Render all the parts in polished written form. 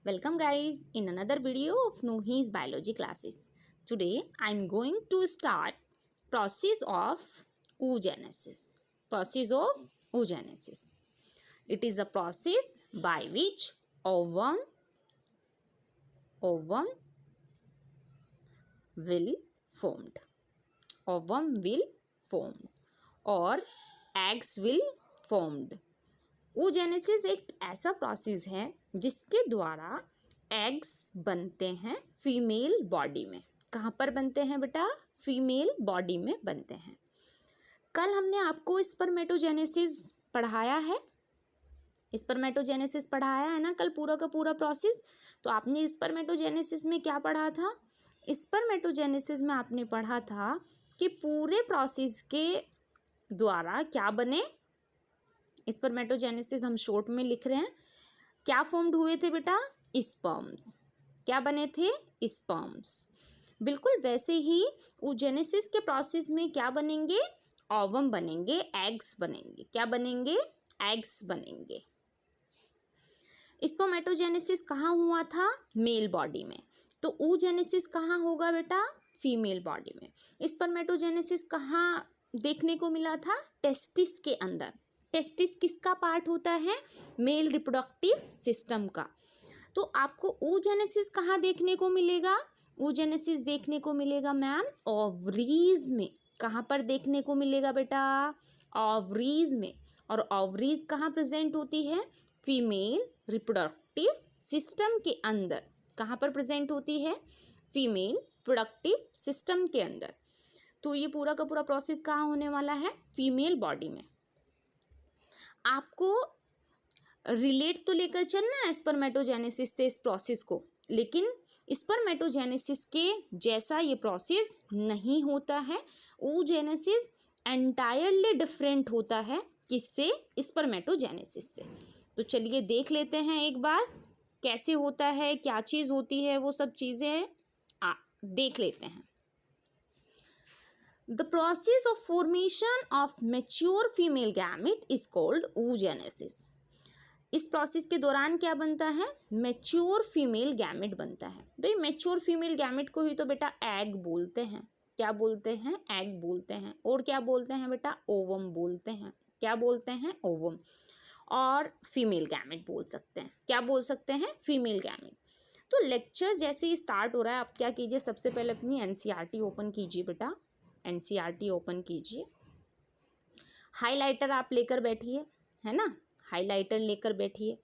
Welcome guys in another video of Nuhi's biology classes. Today I am going to start process of oogenesis. Process of oogenesis. It is a process by which ovum will formed. Ovum will formed और eggs will formed. oogenesis एक ऐसा process है जिसके द्वारा eggs बनते हैं female body में. कहाँ पर बनते हैं बेटा? फीमेल बॉडी में बनते हैं. कल हमने आपको स्पर्मेटोजेनेसिस पढ़ाया है. स्पर्मेटोजेनेसिस पढ़ाया है ना कल, पूरा का पूरा प्रोसेस. तो आपने स्पर्मेटोजेनेसिस में क्या पढ़ा था? स्पर्मेटोजेनेसिस में आपने पढ़ा था कि पूरे प्रोसेस के द्वारा क्या बने. स्पर्मेटोजेनेसिस हम शॉर्ट में लिख रहे हैं. क्या फॉर्म्ड हुए थे बेटा? स्पर्म्स. क्या बने थे? स्पर्म्स. बिल्कुल वैसे ही oogenesis के प्रोसेस में क्या बनेंगे? ओवम बनेंगे, एग्स बनेंगे. क्या बनेंगे? एग्स बनेंगे. स्पर्मेटोजेनेसिस कहाँ हुआ था? मेल बॉडी में. तो oogenesis कहाँ होगा बेटा? फीमेल बॉडी में. स्पर्मेटोजेनेसिस कहाँ देखने को मिला था? टेस्टिस के अंदर. टेस्टिस किसका पार्ट होता है? मेल रिप्रोडक्टिव सिस्टम का. तो आपको oogenesis कहाँ देखने को मिलेगा? oogenesis देखने को मिलेगा मैम ओवरीज में. कहाँ पर देखने को मिलेगा बेटा? ओवरीज में. और ओवरीज कहाँ प्रेजेंट होती है? फीमेल रिप्रोडक्टिव सिस्टम के अंदर. कहाँ पर प्रेजेंट होती है? फीमेल प्रोडक्टिव सिस्टम के अंदर. तो ये पूरा का पूरा प्रोसेस कहाँ होने वाला है? फीमेल बॉडी में. आपको रिलेट तो लेकर चलना है स्पर्मेटोजेनेसिस से इस प्रोसेस को, लेकिन स्पर्मेटोजेनेसिस के जैसा ये प्रोसेस नहीं होता है. oogenesis एंटायरली डिफरेंट होता है. किससे? स्पर्मेटोजेनेसिस से. तो चलिए देख लेते हैं एक बार कैसे होता है, क्या चीज़ होती है, वो सब चीज़ें देख लेते हैं. The process of formation of mature female gamete is called oogenesis. इस प्रोसेस के दौरान क्या बनता है? मैच्योर फीमेल गैमेट बनता है. भाई मैच्योर फीमेल गैमेट को ही तो बेटा एग बोलते हैं. क्या बोलते हैं? एग बोलते हैं. और क्या बोलते हैं बेटा? ओवम बोलते हैं. क्या बोलते हैं? ओवम. और फीमेल गैमेट बोल सकते हैं. क्या बोल सकते हैं? Female gamete. तो लेक्चर जैसे ही स्टार्ट हो रहा है, आप क्या कीजिए, सबसे पहले अपनी एनसीईआरटी ओपन कीजिए बेटा. एनसीईआरटी ओपन कीजिए. हाइलाइटर आप लेकर बैठिए, है ना. हाइलाइटर लेकर बैठिए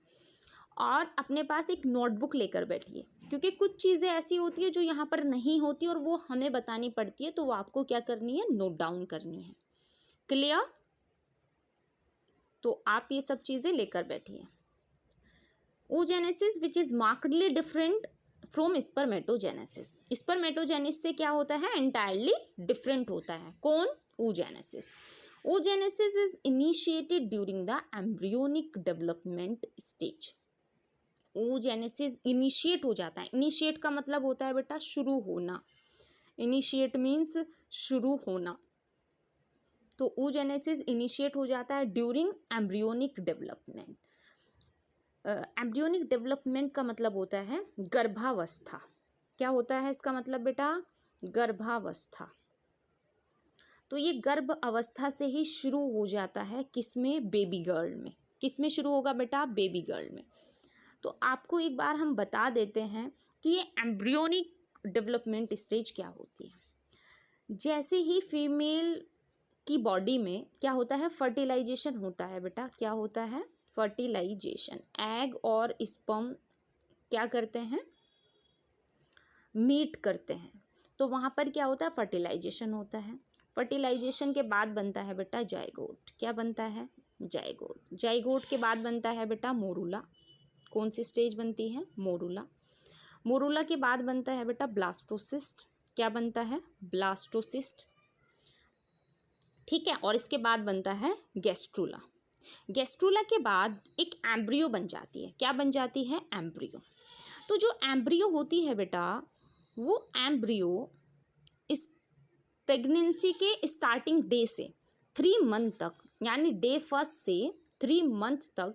और अपने पास एक नोटबुक लेकर बैठिए, क्योंकि कुछ चीज़ें ऐसी होती है जो यहाँ पर नहीं होती और वो हमें बतानी पड़ती है. तो वो आपको क्या करनी है? नोट डाउन करनी है. क्लियर? तो आप ये सब चीज़ें लेकर बैठिए. oogenesis which is markedly different from spermatogenesis. Spermatogenesis से क्या होता है? एंटायरली डिफरेंट होता है. कौन? oogenesis. oogenesis is initiated during the embryonic development stage. oogenesis initiate हो जाता है. इनिशिएट का मतलब होता है बेटा शुरू होना. इनिशिएट मीन्स शुरू होना. तो oogenesis इनिशिएट हो जाता है during embryonic development. Embryonic development का मतलब होता है गर्भावस्था. क्या होता है इसका मतलब बेटा? गर्भावस्था. तो ये गर्भ अवस्था से ही शुरू हो जाता है. किसमें? बेबी गर्ल में. किसमें शुरू होगा बेटा? बेबी गर्ल में. तो आपको एक बार हम बता देते हैं कि ये एम्ब्रियोनिक डेवलपमेंट स्टेज क्या होती है. जैसे ही फीमेल की बॉडी में क्या होता है? फर्टिलाइजेशन होता है बेटा. क्या होता है? फर्टिलाइजेशन. एग और स्पर्म क्या करते हैं? मीट करते हैं. तो वहाँ पर क्या होता है? फर्टिलाइजेशन होता है. फर्टिलाइजेशन के बाद बनता है बेटा जाइगोट. क्या बनता है? जाइगोट. जाइगोट के बाद बनता है बेटा मोरूला. कौन सी स्टेज बनती है? मोरूला. मोरूला के बाद बनता है बेटा ब्लास्टोसिस्ट. क्या बनता है? ब्लास्टोसिस्ट. ठीक है. और इसके बाद बनता है गैस्ट्रूला. गैस्ट्रूला के बाद एक एम्ब्रियो बन जाती है. क्या बन जाती है? एम्ब्रियो. तो जो एम्ब्रियो होती है बेटा, वो एम्ब्रियो इस प्रेगनेंसी के स्टार्टिंग डे से 3 मंथ तक, यानी डे फर्स्ट से 3 मंथ तक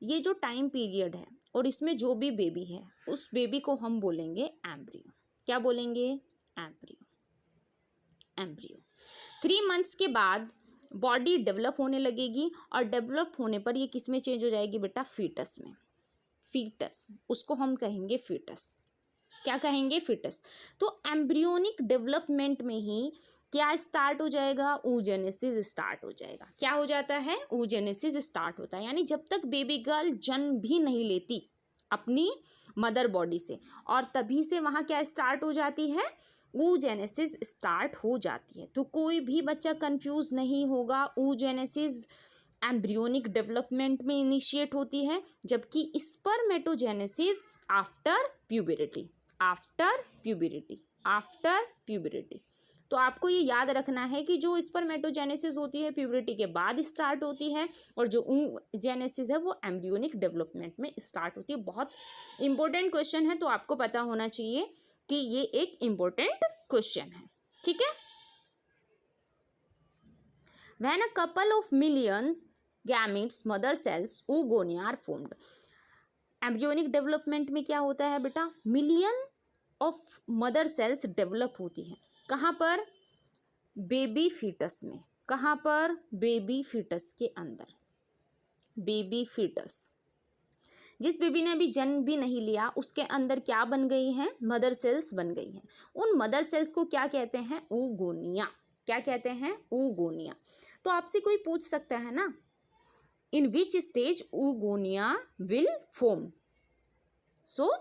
ये जो टाइम पीरियड है और इसमें जो भी बेबी है उस बेबी को हम बोलेंगे एम्ब्रियो। क्या बोलेंगे? एम्ब्रियो। एम्ब्रियो 3 मंथ्स के बाद बॉडी डेवलप होने लगेगी और डेवलप होने पर ये किस में चेंज हो जाएगी बेटा? फीटस में। फीटस, उसको हम कहेंगे फीटस। क्या कहेंगे? फीटस। तो एम्ब्रियोनिक डेवलपमेंट में ही क्या स्टार्ट हो जाएगा? oogenesis स्टार्ट हो जाएगा। क्या हो जाता है? oogenesis स्टार्ट होता है। यानी जब तक बेबी गर्ल जन्म भी नहीं लेती अपनी मदर बॉडी से, और तभी से वहाँ क्या स्टार्ट हो जाती है? oogenesis स्टार्ट हो जाती है। तो कोई भी बच्चा कंफ्यूज नहीं होगा, oogenesis एम्ब्रियोनिक डेवलपमेंट में इनिशिएट होती है, जबकि स्पर्मेटोजेनेसिस आफ्टर प्यूबरिटी। आफ्टर प्यूबरिटी। आफ्टर प्यूबरिटी। तो आपको ये याद रखना है कि जो स्पर्मेटोजेनेसिस होती है प्यूबरिटी के बाद स्टार्ट होती है, और जो oogenesis है वो एम्ब्रियोनिक डेवलपमेंट में स्टार्ट होती है। बहुत इंपॉर्टेंट क्वेश्चन है, तो आपको पता होना चाहिए कि ये एक इम्पोर्टेंट क्वेश्चन है। ठीक है। When a couple of millions gametes mother cells oogonia are formed। Embryonic development में क्या होता है बेटा? Million of mother cells develop होती हैं। कहाँ पर? बेबी फीटस में। कहाँ पर? बेबी फीटस के अंदर। बेबी फीटस, जिस बेबी ने अभी जन्म भी नहीं लिया उसके अंदर क्या बन गई हैं? मदर सेल्स बन गई हैं। उन मदर सेल्स को क्या कहते हैं? oogonia। क्या कहते हैं? oogonia। तो आपसे कोई पूछ सकता है ना, in which stage oogonia will form? So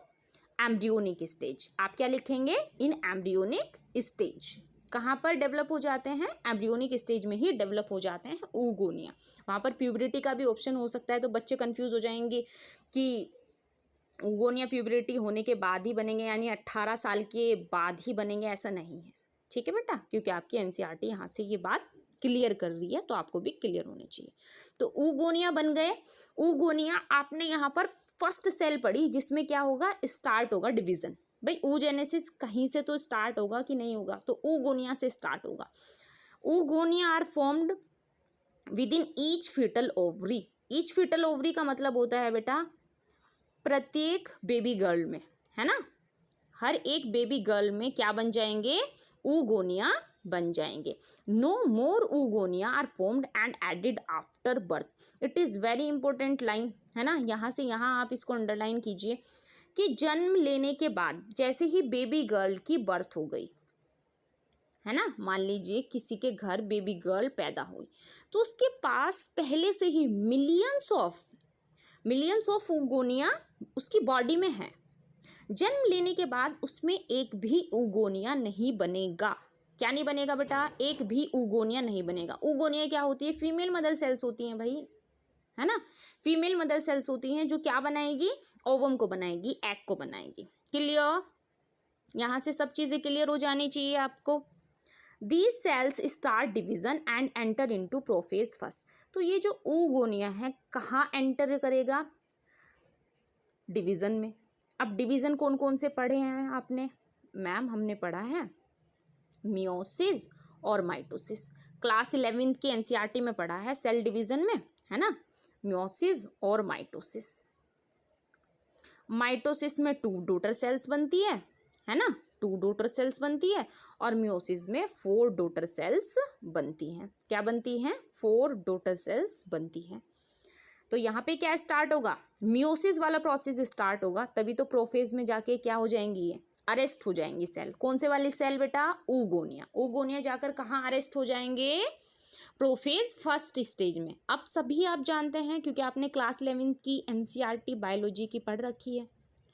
embryonic stage. आप क्या लिखेंगे? In embryonic stage. कहाँ पर डेवलप हो जाते हैं? एम्ब्रियोनिक स्टेज में ही डेवलप हो जाते हैं oogonia। वहाँ पर प्यूबरिटी का भी ऑप्शन हो सकता है, तो बच्चे कंफ्यूज हो जाएंगे कि oogonia प्यूबरिटी होने के बाद ही बनेंगे, यानी 18 साल के बाद ही बनेंगे, ऐसा नहीं है। ठीक है बेटा, क्योंकि आपकी एनसीईआरटी यहाँ से ये बात क्लियर कर रही है, तो आपको भी क्लियर होनी चाहिए। तो oogonia बन गए। oogonia आपने यहाँ पर फर्स्ट सेल पढ़ी, जिसमें क्या होगा? स्टार्ट होगा डिवीजन। भाई oogenesis कहीं से तो स्टार्ट होगा कि नहीं होगा? तो oogonia से स्टार्ट होगा। oogonia are formed within each foetal ovary. Each foetal ovary का मतलब होता है बेटा प्रत्येक बेबी गर्ल में, है ना? हर एक बेबी गर्ल में क्या बन जाएंगे? oogonia बन जाएंगे। No more oogonia are formed and added after birth. It is very important line, है ना? यहाँ से यहाँ आप इसको अंडरलाइन कीजिए कि जन्म लेने के बाद जैसे ही बेबी गर्ल की बर्थ हो गई, है ना, मान लीजिए किसी के घर बेबी गर्ल पैदा हुई, तो उसके पास पहले से ही मिलियंस ऑफ oogonia उसकी बॉडी में है। जन्म लेने के बाद उसमें एक भी oogonia नहीं बनेगा। क्या नहीं बनेगा बेटा? एक भी oogonia नहीं बनेगा। oogonia क्या होती है? फीमेल मदर सेल्स होती हैं भाई, है ना? फीमेल मदर सेल्स होती हैं जो क्या बनाएगी? ओवम को बनाएगी, एग को बनाएगी। क्लियर? यहाँ से सब चीज़ें क्लियर हो जानी चाहिए आपको। These cells start division and enter into prophase first. तो ये जो oogonia है कहाँ एंटर करेगा? डिवीजन में। अब डिवीजन कौन कौन से पढ़े हैं आपने? मैम हमने पढ़ा है मियोसिस और माइटोसिस। क्लास 11 की एनसीईआरटी में पढ़ा है सेल डिवीजन में, है ना? मियोसिस और माइटोसिस। माइटोसिस में 2 डॉटर सेल्स बनती है ना? 2 डॉटर सेल्स बनती है, और मियोसिस में 4 डॉटर सेल्स बनती हैं। क्या बनती हैं? 4 डॉटर सेल्स बनती हैं। तो यहाँ पे क्या स्टार्ट होगा? मियोसिस वाला प्रोसेस स्टार्ट होगा, तभी तो प्रोफेज में जाके क्या हो जाएंगी? ये अरेस्ट हो जाएंगी सेल। कौन से वाली सेल बेटा? oogonia। oogonia जाकर कहाँ अरेस्ट हो जाएंगे? प्रोफेज फर्स्ट स्टेज में। अब सभी आप जानते हैं, क्योंकि आपने क्लास 11 की एनसीईआरटी बायोलॉजी की पढ़ रखी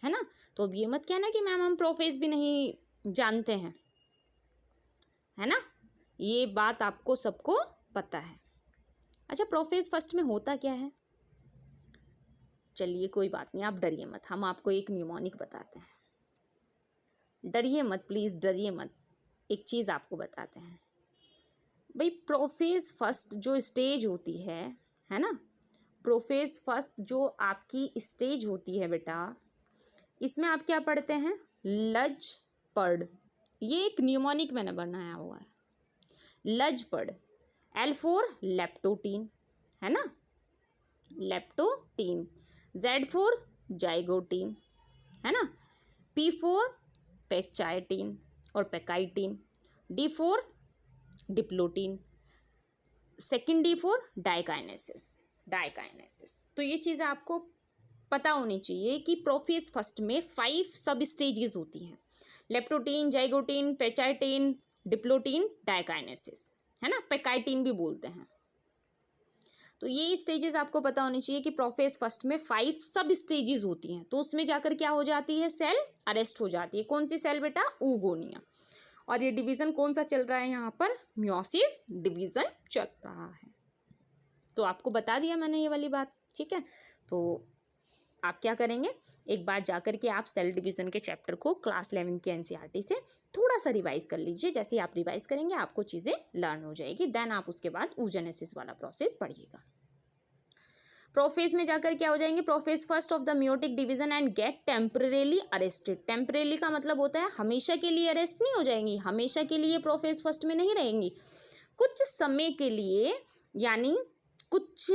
है ना? तो अब ये मत कहना कि मैम हम प्रोफेज भी नहीं जानते हैं, है ना? ये बात आपको सबको पता है। अच्छा, प्रोफेज फर्स्ट में होता क्या है? चलिए कोई बात नहीं, आप डरिए मत, हम आपको एक न्यूमोनिक बताते हैं। डरिए मत, प्लीज़ डरिए मत। एक चीज़ आपको बताते हैं भाई, प्रोफेज फर्स्ट जो स्टेज होती है ना? प्रोफेज फर्स्ट जो आपकी स्टेज होती है बेटा, इसमें आप क्या पढ़ते हैं? लजपड़। ये एक न्यूमोनिक मैंने बनाया हुआ है, लजपड़। L फॉर लेप्टोटीन, है ना? लेप्टोटीन। Z फॉर जाइगोटीन, है ना। P4 पैक्साइटिन और पैकाइटिन, D4 diplotene, second D4 diakinesis. तो ये चीज़ आपको पता होनी चाहिए कि प्रोफेज फर्स्ट में 5 सब स्टेजेस होती हैं, लेप्टोटीन, जाइगोटीन, पैक्साइटिन, डिप्लोटीन, डाइकाइनेसिस, है ना, पैकाइटिन भी बोलते हैं। तो ये स्टेजेस आपको पता होनी चाहिए कि प्रोफेज फर्स्ट में 5 सब स्टेजेस होती हैं। तो उसमें जाकर क्या हो जाती है, सेल अरेस्ट हो जाती है। कौन सी सेल बेटा, ऊगोनिया। और ये डिवीजन कौन सा चल रहा है यहाँ पर, मियोसिस डिवीजन चल रहा है। तो आपको बता दिया मैंने ये वाली बात, ठीक है। तो आप क्या करेंगे, एक बार जाकर के आप सेल डिवीज़न के चैप्टर को क्लास 11 के एनसीईआरटी से थोड़ा सा रिवाइज कर लीजिए। जैसे ही आप रिवाइज करेंगे आपको चीज़ें लर्न हो जाएगी, देन आप उसके बाद oogenesis वाला प्रोसेस पढ़िएगा। प्रोफेज में जाकर क्या हो जाएंगे, prophase first of the meiotic division and get temporarily arrested. Temporarily का मतलब होता है हमेशा के लिए अरेस्ट नहीं हो जाएंगी, हमेशा के लिए प्रोफेज फर्स्ट में नहीं रहेंगी, कुछ समय के लिए, यानी कुछ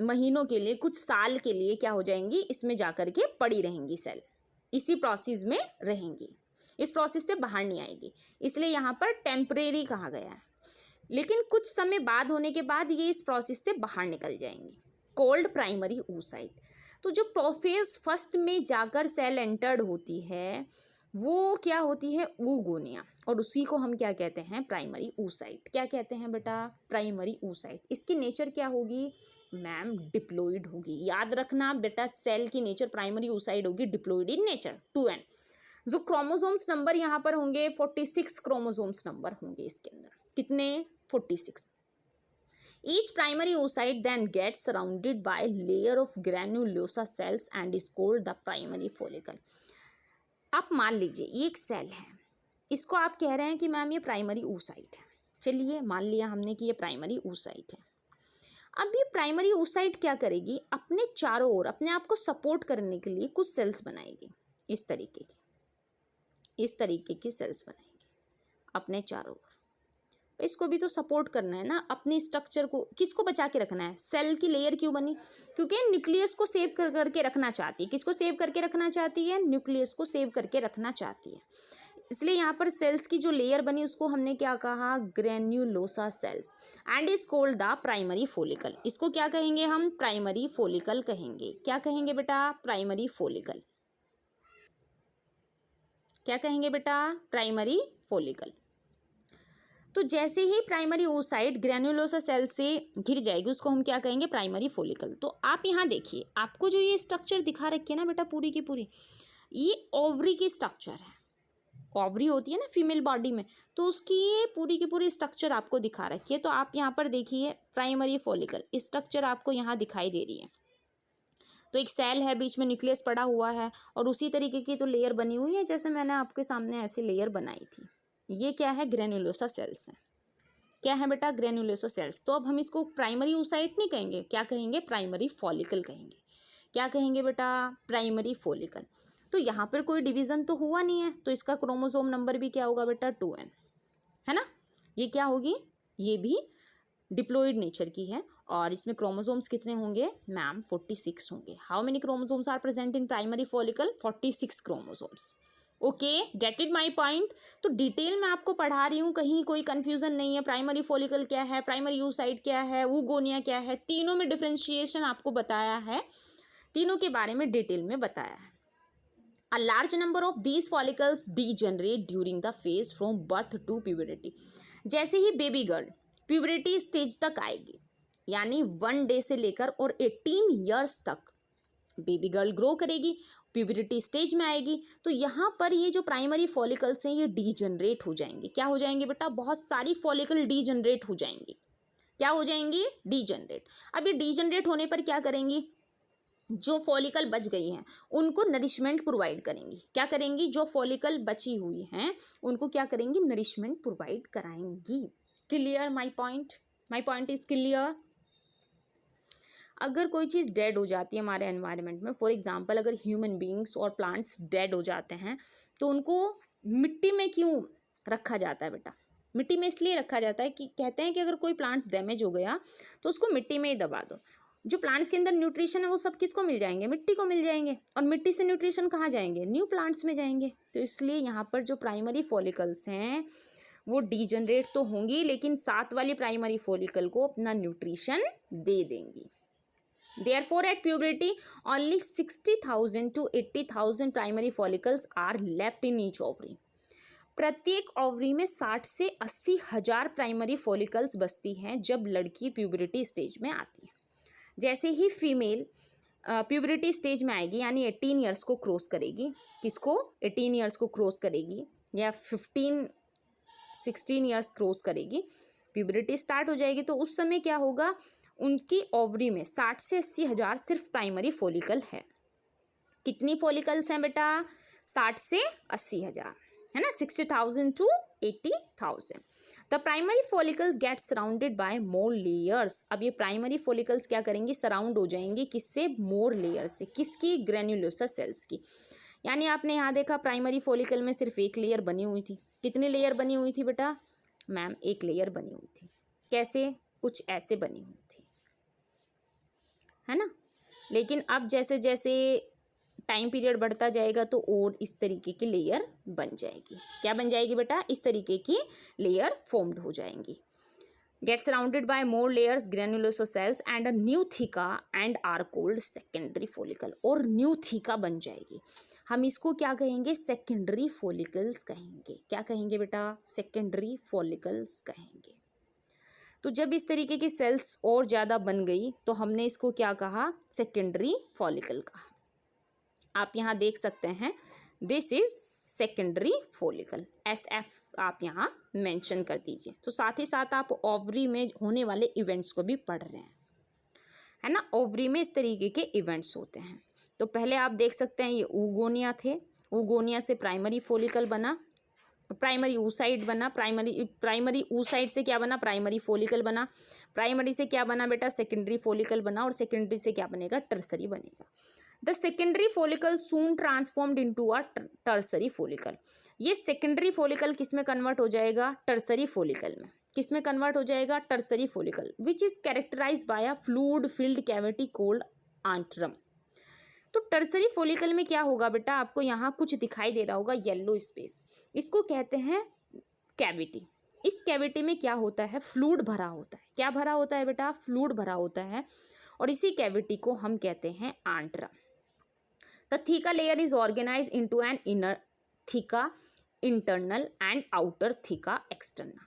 महीनों के लिए, कुछ साल के लिए क्या हो जाएंगी, इसमें जाकर के पड़ी रहेंगी सेल, इसी प्रोसेस में रहेंगी, इस प्रोसेस से बाहर नहीं आएगी, इसलिए यहाँ पर टेम्परेरी कहा गया है। लेकिन कुछ समय बाद होने के बाद ये इस प्रोसेस से बाहर निकल जाएंगी, कोल्ड प्राइमरी oocyte। तो जो प्रोफेज फर्स्ट में जाकर सेल एंटर्ड होती है वो क्या होती है, ऊगोनिया, और उसी को हम क्या कहते हैं, प्राइमरी oocyte। क्या कहते हैं बेटा, प्राइमरी oocyte। इसकी नेचर क्या होगी मैम, डिप्लॉइड होगी। याद रखना बेटा, सेल की नेचर प्राइमरी oocyte होगी, डिप्लॉइड इन नेचर, 2n। जो क्रोमोसोम्स नंबर यहाँ पर होंगे 46 क्रोमोसोम्स नंबर होंगे इसके अंदर, कितने, 46। Each primary oocyte then gets surrounded by layer of granulosa cells and is called the primary follicle। आप मान लीजिए ये एक सेल है, इसको आप कह रहे हैं कि मैम ये प्राइमरी oocyte है। चलिए मान लिया हमने कि ये प्राइमरी oocyte है। अब ये प्राइमरी oocyte क्या करेगी, अपने चारों ओर अपने आप को सपोर्ट करने के लिए कुछ सेल्स बनाएगी, इस तरीके की सेल्स बनाएगी अपने चारों ओर। इसको भी तो सपोर्ट करना है ना, अपनी स्ट्रक्चर को, किसको बचा के रखना है, सेल की लेयर क्यों बनी, क्योंकि न्यूक्लियस को सेव करके रखना चाहती है। किसको सेव करके रखना चाहती है, न्यूक्लियस को सेव करके रखना चाहती है। इसलिए यहाँ पर सेल्स की जो लेयर बनी उसको हमने क्या कहा, granulosa cells, and is called the primary follicle. इसको क्या कहेंगे हम, प्राइमरी फोलिकल कहेंगे। क्या कहेंगे बेटा, प्राइमरी फोलिकल। क्या कहेंगे बेटा, प्राइमरी फोलिकल। तो जैसे ही प्राइमरी oocyte ग्रेन्युलोसा सेल से घिर जाएगी उसको हम क्या कहेंगे, प्राइमरी फोलिकल। तो आप यहाँ देखिए, आपको जो ये स्ट्रक्चर दिखा रखी है ना बेटा पूरी की पूरी, ये ओवरी की स्ट्रक्चर है। ओवरी होती है ना फीमेल बॉडी में, तो उसकी ये पूरी की पूरी स्ट्रक्चर आपको दिखा रखी है। तो आप यहाँ पर देखिए प्राइमरी फोलिकल स्ट्रक्चर आपको यहाँ दिखाई दे रही है। तो एक सेल है, बीच में न्यूक्लियस पड़ा हुआ है, और उसी तरीके की तो लेयर बनी हुई है जैसे मैंने आपके सामने ऐसी लेयर बनाई थी। ये क्या है, ग्रेन्युलोसा सेल्स है। क्या है बेटा, ग्रेन्युलोसा सेल्स। तो अब हम इसको प्राइमरी oocyte नहीं कहेंगे, क्या कहेंगे, प्राइमरी फॉलिकल कहेंगे। क्या कहेंगे बेटा, प्राइमरी फॉलिकल। तो यहाँ पर कोई डिवीजन तो हुआ नहीं है, तो इसका क्रोमोसोम नंबर भी क्या होगा बेटा, 2n, है ना। ये क्या होगी, ये भी डिप्लॉइड नेचर की है, और इसमें क्रोमोसोम्स कितने होंगे मैम, 46 होंगे। How many chromosomes are present in primary follicle, 46 chromosomes. Okay, get it my point. तो डिटेल में आपको पढ़ा रही हूँ, कहीं कोई कंफ्यूजन नहीं है। प्राइमरी फॉलिकल क्या है, प्राइमरी oocyte क्या है, ऊगोनिया क्या है, तीनों में डिफ्रेंशिएशन आपको बताया है, तीनों के बारे में डिटेल में बताया है। A large number of these follicles degenerate during the phase from birth to puberty। जैसे ही बेबी गर्ल प्यूबरिटी स्टेज तक आएगी, यानी 1 डे से लेकर और 18 ईयर्स तक बेबी गर्ल ग्रो करेगी, प्यूबरिटी स्टेज में आएगी, तो यहाँ पर ये जो प्राइमरी फॉलिकल्स हैं ये डीजनरेट हो जाएंगे। क्या हो जाएंगे बेटा, बहुत सारी फॉलिकल डीजनरेट हो जाएंगी। क्या हो जाएंगी, डीजनरेट। अब ये डीजनरेट होने पर क्या करेंगी, जो फॉलिकल बच गई हैं उनको नरिशमेंट प्रोवाइड करेंगी। क्या करेंगी, जो फॉलिकल बची हुई हैं उनको क्या करेंगी, नरिशमेंट प्रोवाइड कराएंगी। Clear my point is clear. अगर कोई चीज़ डेड हो जाती है हमारे एनवायरनमेंट में, फॉर एग्जांपल अगर ह्यूमन बींग्स और प्लांट्स डेड हो जाते हैं, तो उनको मिट्टी में क्यों रखा जाता है बेटा, मिट्टी में इसलिए रखा जाता है कि कहते हैं कि अगर कोई प्लांट्स डैमेज हो गया तो उसको मिट्टी में ही दबा दो। जो प्लांट्स के अंदर न्यूट्रिशन है वो सब किसको मिल जाएंगे, मिट्टी को मिल जाएंगे, और मिट्टी से न्यूट्रिशन कहाँ जाएंगे, न्यू प्लांट्स में जाएंगे। तो इसलिए यहाँ पर जो प्राइमरी फॉलिकल्स हैं वो डीजनरेट तो होंगी, लेकिन साथ वाली प्राइमरी फॉलिकल को अपना न्यूट्रिशन दे देंगी। Therefore, at puberty, only 60,000 to 80,000 primary follicles are left in each ovary. प्रत्येक ओवरी में 60 से 80,000 प्राइमरी फॉलिकल्स बचती हैं जब लड़की प्यूबरिटी स्टेज में आती है। जैसे ही फीमेल प्यूबरिटी स्टेज में आएगी, यानी 18 ईयर्स को क्रॉस करेगी, किसको, 18 ईयर्स को क्रॉस करेगी या 16 ईयर्स क्रॉस करेगी, प्यूबरिटी स्टार्ट हो जाएगी, तो उस समय क्या होगा, उनकी ओवरी में 60 से 80,000 सिर्फ प्राइमरी फॉलिकल है। कितनी फॉलिकल्स हैं बेटा, 60 से 80,000, है ना, 60,000 to 80,000। The primary follicles gate surrounded by more layers. अब ये प्राइमरी फॉलिकल्स क्या करेंगी, सराउंड हो जाएंगी, किससे, मोर लेयर से, किसकी, ग्रेन्युलोसा सेल्स की। यानी आपने यहाँ देखा प्राइमरी फॉलिकल में सिर्फ एक लेयर बनी हुई थी। कितनी लेयर बनी हुई थी बेटा, मैम एक लेयर बनी हुई थी। कैसे, कुछ ऐसे बनी हुई थी, है ना। लेकिन अब जैसे जैसे टाइम पीरियड बढ़ता जाएगा तो और इस तरीके की लेयर बन जाएगी। क्या बन जाएगी बेटा, इस तरीके की लेयर फॉर्म्ड हो जाएंगी। Get surrounded by more layers, granulosa cells and a new theca and are called secondary follicle. और न्यू थीका बन जाएगी, हम इसको क्या कहेंगे, सेकेंडरी फॉलिकल्स कहेंगे। क्या कहेंगे बेटा, सेकेंडरी फॉलिकल्स कहेंगे। तो जब इस तरीके की सेल्स और ज़्यादा बन गई तो हमने इसको क्या कहा, सेकेंडरी फॉलिकल कहा। आप यहाँ देख सकते हैं, this is secondary follicle, SF आप यहाँ मेंशन कर दीजिए। तो साथ ही साथ आप ओवरी में होने वाले इवेंट्स को भी पढ़ रहे हैं, है ना। ओवरी में इस तरीके के इवेंट्स होते हैं। तो पहले आप देख सकते हैं ये ऊगोनिया थे, ऊगोनिया से प्राइमरी फॉलिकल बना, प्राइमरी oocyte बना, प्राइमरी oocyte से क्या बना, प्राइमरी फॉलिकल बना, प्राइमरी से क्या बना बेटा, सेकेंडरी फॉलिकल बना, और सेकेंडरी से क्या बनेगा, टर्सरी बनेगा। The secondary follicle soon transformed into a tertiary follicle. ये सेकेंडरी फॉलिकल किस में कन्वर्ट हो जाएगा, टर्सरी फॉलिकल में। किस में कन्वर्ट हो जाएगा, tertiary follicle, which is characterised by a fluid filled cavity called antrum. तो टर्सरी फॉलिकल में क्या होगा बेटा, आपको यहाँ कुछ दिखाई दे रहा होगा, येलो स्पेस, इसको कहते हैं कैविटी। इस कैविटी में क्या होता है, फ्लूइड भरा होता है। क्या भरा होता है बेटा, फ्लूइड भरा होता है, और इसी कैविटी को हम कहते हैं antrum. The theca layer is organised into an inner theca internal and outer theca external.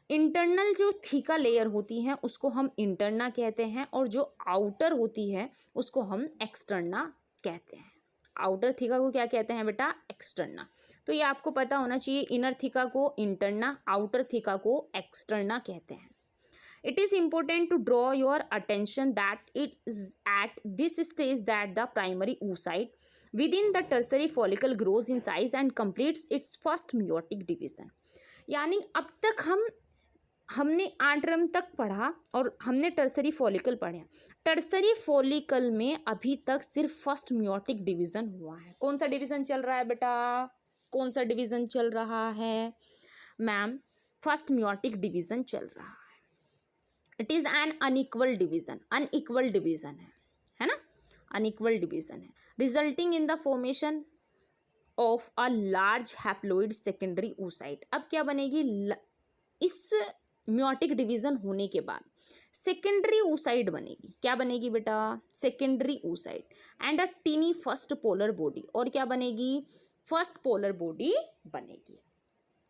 Internal जो थीका लेयर होती है उसको हम इंटरना कहते हैं, और जो आउटर होती है उसको हम एक्सटर्ना कहते हैं। आउटर थीका को क्या कहते हैं बेटा, एक्सटर्ना। तो ये आपको पता होना चाहिए, इनर थीका को इंटरना, आउटर थीका को एक्सटर्ना कहते हैं। It is important to draw your attention that it is at this stage that the primary oocyte within the tertiary follicle grows in size and completes its first meiotic division। यानी अब तक हमने आंट्रम तक पढ़ा और हमने टर्सरी फॉलिकल पढ़े। Tertiary follicle में अभी तक सिर्फ फर्स्ट मियोटिक डिवीजन हुआ है। कौन सा डिवीजन चल रहा है बेटा, कौन सा डिवीजन चल रहा है मैम, फर्स्ट मियोटिक डिवीजन चल रहा है। It is an unequal division, unequal division है ना, अनइक्वल डिवीजन है, resulting in the formation of a large haploid secondary oocyte। अब क्या बनेगी, इस मियोटिक डिवीजन होने के बाद सेकेंडरी oocyte बनेगी। क्या बनेगी बेटा, secondary oocyte and a tiny first polar body. और क्या बनेगी, फर्स्ट पोलर बॉडी बनेगी।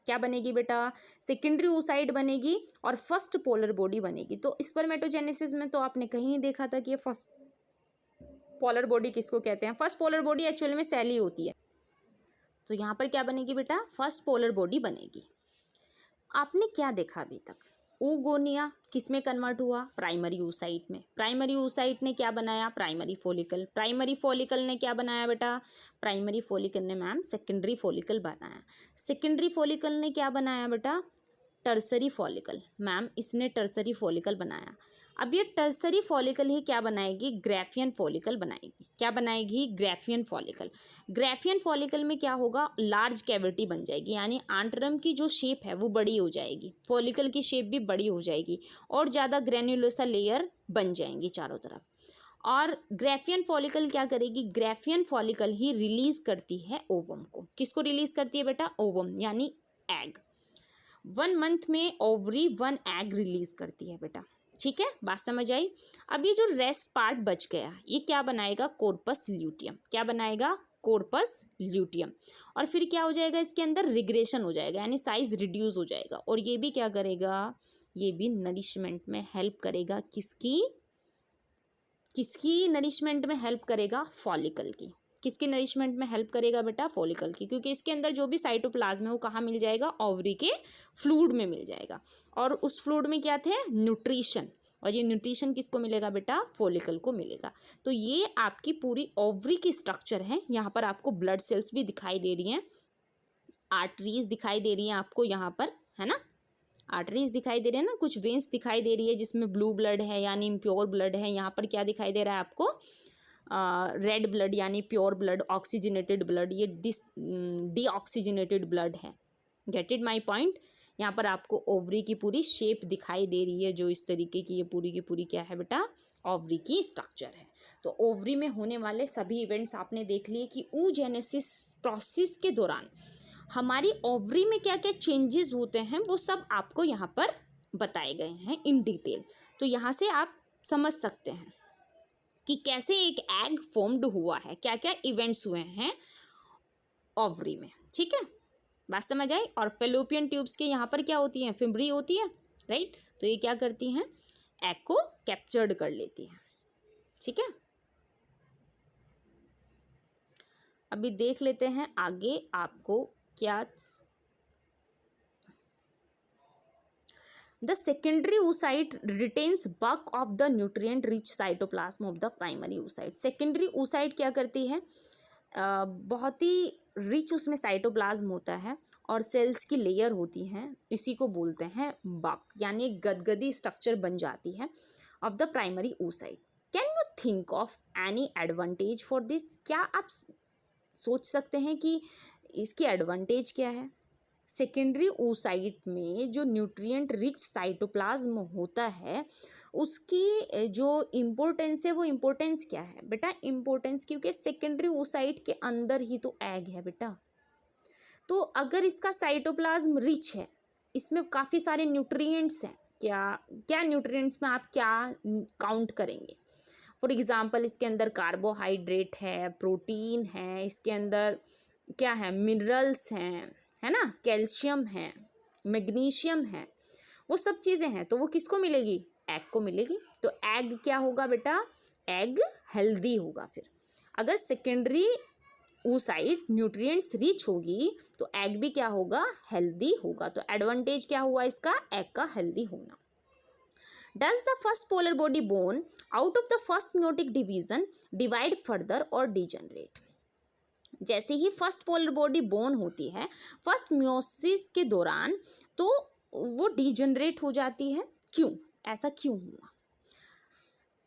क्या बनेगी बेटा, सेकेंडरी oocyte बनेगी और फर्स्ट पोलर बॉडी बनेगी। तो स्पर्मेटोजेनेसिस में तो आपने कहीं नहीं देखा था कि ये फर्स्ट पोलर बॉडी किसको कहते हैं। फर्स्ट पोलर बॉडी एक्चुअल में सेल ही होती है। तो यहाँ पर क्या बनेगी बेटा, फर्स्ट पोलर बॉडी बनेगी। आपने क्या देखा अभी तक, oogonia किस में कन्वर्ट हुआ, प्राइमरी oocyte में। प्राइमरी oocyte ने क्या बनाया, प्राइमरी फॉलिकल। प्राइमरी फॉलिकल ने क्या बनाया बेटा, प्राइमरी फॉलिकल ने मैम सेकेंडरी फॉलिकल बनाया। सेकेंडरी फॉलिकल ने क्या बनाया बेटा, टर्सरी फॉलिकल। मैम इसने टर्सरी फॉलिकल बनाया। अब ये टर्सरी फॉलिकल ही क्या बनाएगी, ग्राफियन फॉलिकल बनाएगी। क्या बनाएगी, ग्राफियन फॉलिकल। ग्राफियन फॉलिकल में क्या होगा, लार्ज कैविटी बन जाएगी, यानी आंट्रम की जो शेप है वो बड़ी हो जाएगी, फॉलिकल की शेप भी बड़ी हो जाएगी और ज़्यादा ग्रेन्युलोसा लेयर बन जाएंगी चारों तरफ। और ग्रेफियन फॉलिकल क्या करेगी, ग्रेफियन फॉलिकल ही रिलीज करती है ओवम को। किसको रिलीज करती है बेटा, ओवम यानी एग। 1 मंथ में ओवरी 1 एग रिलीज करती है बेटा, ठीक है, बात समझ आई। अब ये जो रेस्ट पार्ट बच गया ये क्या बनाएगा, कॉर्पस ल्यूटियम। क्या बनाएगा, कॉर्पस ल्यूटियम। और फिर क्या हो जाएगा, इसके अंदर रिग्रेशन हो जाएगा यानी साइज रिड्यूस हो जाएगा। और ये भी क्या करेगा, ये भी नरिशमेंट में हेल्प करेगा। किसकी, किसकी नरिशमेंट में हेल्प करेगा, फॉलिकल की। किसकी नरिशमेंट में हेल्प करेगा बेटा, फॉलिकल की, क्योंकि इसके अंदर जो भी साइटोप्लाज्म है वो कहाँ मिल जाएगा, ओवरी के फ्लूइड में मिल जाएगा। और उस फ्लूइड में क्या थे, न्यूट्रिशन, और ये न्यूट्रिशन किसको मिलेगा बेटा, फॉलिकल को मिलेगा। तो ये आपकी पूरी ओवरी की स्ट्रक्चर है। यहाँ पर आपको ब्लड सेल्स भी दिखाई दे रही हैं, आर्टरीज दिखाई दे रही हैं आपको यहाँ पर, है ना, आर्टरीज दिखाई दे रहे हैं ना, कुछ वेन्स दिखाई दे रही है जिसमें ब्लू ब्लड है यानी इम्प्योर ब्लड है। यहाँ पर क्या दिखाई दे रहा है आपको, रेड ब्लड यानी प्योर ब्लड, ऑक्सीजनेटेड ब्लड, ये डीऑक्सीजनेटेड ब्लड है। Gate it my point. यहाँ पर आपको ओवरी की पूरी शेप दिखाई दे रही है, जो इस तरीके की ये पूरी की पूरी क्या है बेटा, ओवरी की स्ट्रक्चर है। तो ओवरी में होने वाले सभी इवेंट्स आपने देख लिए कि oogenesis प्रोसेस के दौरान हमारी ओवरी में क्या क्या चेंजेस होते हैं वो सब आपको यहाँ पर बताए गए हैं इन डिटेल। तो यहाँ से आप समझ सकते हैं कि कैसे एक एग फॉर्म्ड हुआ है, क्या क्या इवेंट्स हुए हैं ओवरी में, ठीक है, बात समझ आई। और फेलोपियन ट्यूब्स के यहाँ पर क्या होती हैं, फिम्बरी होती है, राइट। तो ये क्या करती हैं, एग को कैप्चर्ड कर लेती हैं, ठीक है। अभी देख लेते हैं आगे आपको क्या, the secondary oocyte retains bulk of the nutrient rich cytoplasm of the primary oocyte। Secondary oocyte क्या करती है, बहुत ही रिच उसमें साइटोप्लाज्म होता है और सेल्स की लेयर होती हैं, इसी को बोलते हैं बक, यानी गदगदी स्ट्रक्चर बन जाती है of the primary oocyte। Can you think of any advantage for this, क्या आप सोच सकते हैं कि इसकी एडवांटेज क्या है। सेकेंडरी oocyte में जो न्यूट्रिएंट रिच साइटोप्लाज्म होता है उसकी जो इम्पोर्टेंस है वो इम्पोर्टेंस क्या है बेटा, इम्पोर्टेंस क्योंकि सेकेंडरी oocyte के अंदर ही तो एग है बेटा। तो अगर इसका साइटोप्लाज्म रिच है, इसमें काफ़ी सारे न्यूट्रिएंट्स हैं, क्या क्या न्यूट्रिएंट्स में आप क्या काउंट करेंगे। फॉर एग्जांपल इसके अंदर कार्बोहाइड्रेट है, प्रोटीन है, इसके अंदर क्या है, मिनरल्स हैं, है ना, कैल्शियम है, मैग्नीशियम है, वो सब चीज़ें हैं। तो वो किसको मिलेगी, एग को मिलेगी। तो एग क्या होगा बेटा, एग हेल्दी होगा। फिर अगर सेकेंडरी oocyte न्यूट्रिएंट्स रिच होगी तो एग भी क्या होगा, हेल्दी होगा। तो एडवांटेज क्या हुआ इसका, एग का हेल्दी होना। Does the first polar body born out of the first meiotic division divide further or degenerate? जैसे ही फर्स्ट पोलर बॉडी बोर्न होती है फर्स्ट मियोसिस के दौरान तो वो डिजेनरेट हो जाती है। क्यों, ऐसा क्यों हुआ,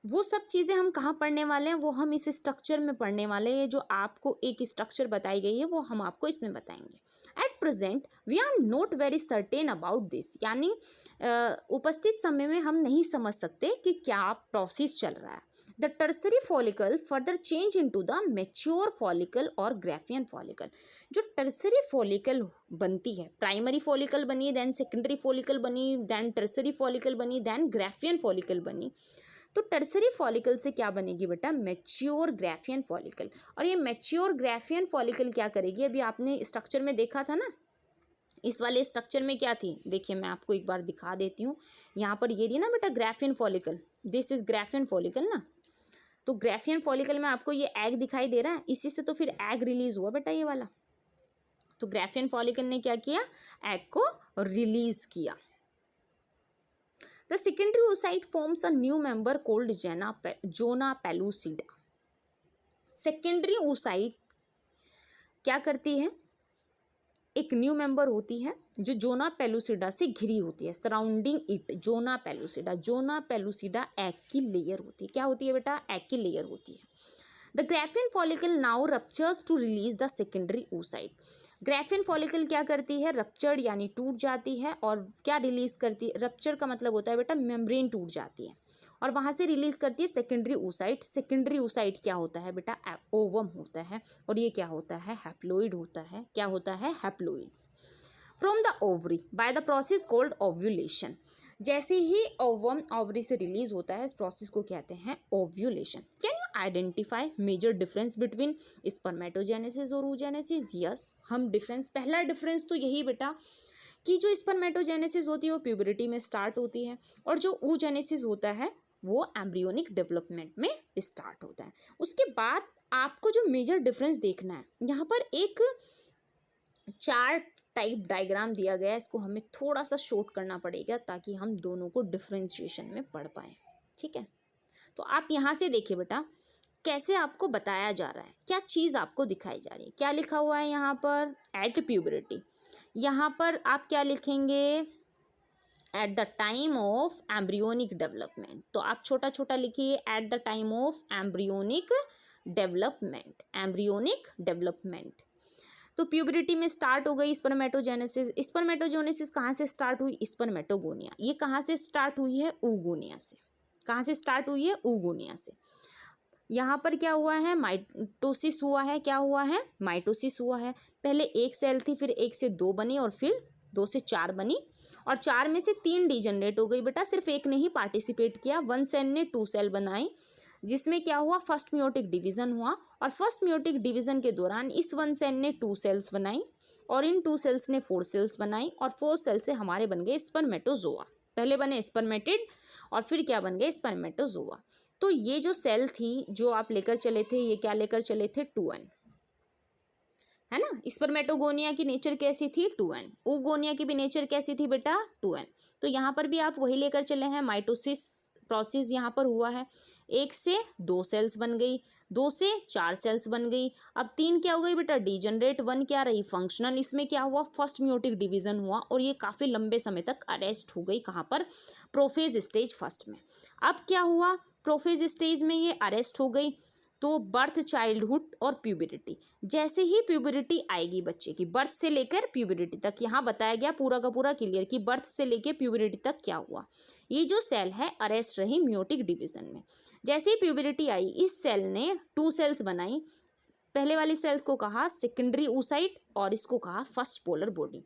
वो सब चीज़ें हम कहाँ पढ़ने वाले हैं, वो हम इस स्ट्रक्चर में पढ़ने वाले हैं। जो आपको एक स्ट्रक्चर बताई गई है वो हम आपको इसमें बताएंगे। At present we are not very certain about this, यानी उपस्थित समय में हम नहीं समझ सकते कि क्या प्रोसेस चल रहा है। The tertiary follicle further change into the mature follicle और ग्रेफियन फॉलिकल। जो टर्सरी फॉलिकल बनती है, प्राइमरी फॉलिकल बनी, देन सेकेंडरी फॉलिकल बनी, देन टर्सरी फॉलिकल बनी, देन ग्रेफियन फॉलिकल बनी। तो टर्सरी फॉलिकल से क्या बनेगी बेटा, मैच्योर ग्रेफियन फॉलिकल। और ये मैच्योर ग्रेफियन फॉलिकल क्या करेगी, अभी आपने स्ट्रक्चर में देखा था ना, इस वाले स्ट्रक्चर में क्या थी, देखिए मैं आपको एक बार दिखा देती हूँ। यहाँ पर ये रही ना बेटा Graafian follicle, this is Graafian follicle ना। तो ग्रेफियन फॉलिकल में आपको ये एग दिखाई दे रहा है, इसी से तो फिर एग रिलीज हुआ बेटा ये वाला। तो ग्रेफियन फॉलिकल ने क्या किया, एग को रिलीज किया। The secondary oocyte forms a new member called Zona pellucida. Secondary oocyte क्या करती है, एक न्यू मेंबर होती है जो जोना पेलुसिडा से घिरी होती है, surrounding it zona pellucida. Zona pellucida egg की लेयर होती है, क्या होती है बेटा, एग की लेयर होती है। The Graafian follicle now ruptures to release the secondary oocyte। Graafian follicle क्या करती है, रप्चर्ड यानी टूट जाती है, और क्या रिलीज करती है, रप्चर का मतलब होता है बेटा मेम्ब्रेन टूट जाती है, और वहाँ से रिलीज करती है सेकेंडरी oocyte। सेकेंडरी oocyte क्या होता है बेटा, ओवम होता है, और ये क्या होता है, हैप्लोइड होता है। क्या होता है, haploid. From the ovary by the process called ovulation. जैसे ही ओवम ओवरी से रिलीज होता है, इस प्रोसेस को कहते हैं ovulation. Can you identify major difference between spermatogenesis और oogenesis? यस, हम डिफरेंस, पहला डिफरेंस तो यही बेटा कि जो स्पर्मेटोजेनेसिस होती है वो प्यूबरिटी में स्टार्ट होती है, और जो oogenesis होता है वो एम्ब्रियोनिक डेवलपमेंट में स्टार्ट होता है। उसके बाद आपको जो मेजर डिफरेंस देखना है, यहाँ पर एक चार्ट टाइप डायग्राम दिया गया है, इसको हमें थोड़ा सा शॉर्ट करना पड़ेगा ताकि हम दोनों को डिफरेंशिएशन में पढ़ पाएँ। ठीक है, तो आप यहाँ से देखिए बेटा कैसे आपको बताया जा रहा है, क्या चीज़ आपको दिखाई जा रही है। क्या लिखा हुआ है यहाँ पर, एट प्यूबरिटी। यहाँ पर आप क्या लिखेंगे, at the time of embryonic development. तो आप छोटा छोटा लिखिए, at the time of embryonic development, embryonic development. तो प्यूबरिटी में स्टार्ट हो गई स्पर्मेटोजेनेसिस। स्पर्मेटोजेनेसिस कहाँ से स्टार्ट हुई, स्पर्मेटोगोनिया। ये कहाँ से स्टार्ट हुई है, oogonia से। कहाँ से स्टार्ट हुई है, oogonia से। यहाँ पर क्या हुआ है, माइटोसिस हुआ है। क्या हुआ है, माइटोसिस हुआ है। पहले एक सेल थी, फिर एक से दो बनी, और फिर 2 से 4 बनी, और 4 में से 3 डिजनरेट हो गई बेटा। सिर्फ एक ने ही पार्टिसिपेट किया, 1 सेल ने 2 सेल बनाई, जिसमें क्या हुआ, फर्स्ट मियोटिक डिवीजन हुआ। और फर्स्ट मियोटिक डिवीजन के दौरान इस 1 सेल ने 2 सेल्स बनाई, और इन 2 सेल्स ने 4 सेल्स बनाई, और 4 सेल से हमारे बन गए स्पर्मेटोजोआ। पहले बने स्पर्मेटिड, और फिर क्या बन गए, स्पर्मेटोजोआ। तो ये जो सेल थी जो आप लेकर चले थे, ये क्या लेकर चले थे, 2n, है ना। स्पर्मेटोगोनिया की नेचर कैसी थी, 2n। oogonia की भी नेचर कैसी थी बेटा, 2n। तो यहाँ पर भी आप वही लेकर चले हैं, माइटोसिस प्रोसेस यहाँ पर हुआ है। 1 से 2 सेल्स बन गई, 2 से 4 सेल्स बन गई, अब 3 क्या हो गई बेटा, डिजनरेट, 1 क्या रही, फंक्शनल। इसमें क्या हुआ, फर्स्ट मियोटिक डिवीजन हुआ, और ये काफ़ी लंबे समय तक अरेस्ट हो गई, कहाँ पर, प्रोफेज स्टेज फर्स्ट में। अब क्या हुआ, प्रोफेज स्टेज में ये अरेस्ट हो गई, तो बर्थ, चाइल्डहुड और प्यूबरिटी। जैसे ही प्यूबरिटी आएगी बच्चे की, बर्थ से लेकर प्यूबरिटी तक, यहाँ बताया गया पूरा का पूरा क्लियर कि बर्थ से लेकर प्यूबरिटी तक क्या हुआ। ये जो सेल है अरेस्ट रही मियोटिक डिवीजन में। जैसे ही प्यूबरिटी आई, इस सेल ने 2 सेल्स बनाई। पहले वाली सेल्स को कहा सेकेंडरी oocyte, और इसको कहा फर्स्ट पोलर बॉडी।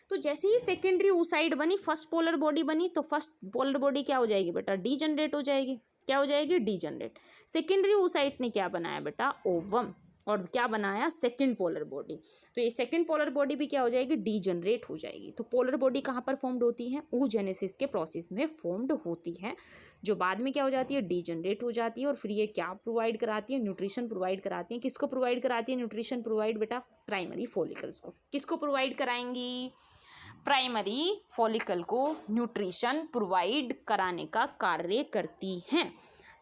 तो जैसे ही सेकेंडरी oocyte बनी, फर्स्ट पोलर बॉडी बनी, तो फर्स्ट पोलर बॉडी क्या हो जाएगी बेटा, डीजनरेट हो जाएगी। क्या हो जाएगी, डीजनरेट। सेकेंडरी oocyte ने क्या बनाया बेटा, ओवम, और क्या बनाया, सेकंड पोलर बॉडी। तो ये सेकंड पोलर बॉडी भी क्या हो जाएगी, डीजनरेट हो जाएगी। तो पोलर बॉडी कहाँ पर फॉर्म्ड होती है, oogenesis के प्रोसेस में फॉर्म्ड होती है, जो बाद में क्या हो जाती है, डीजनरेट हो जाती है। और फिर ये क्या प्रोवाइड कराती है, न्यूट्रिशन प्रोवाइड कराती है। किसको प्रोवाइड कराती है न्यूट्रिशन प्रोवाइड बेटा, प्राइमरी फॉलिकल्स को। किसको प्रोवाइड कराएंगी, प्राइमरी फॉलिकल को न्यूट्रिशन प्रोवाइड कराने का कार्य करती हैं।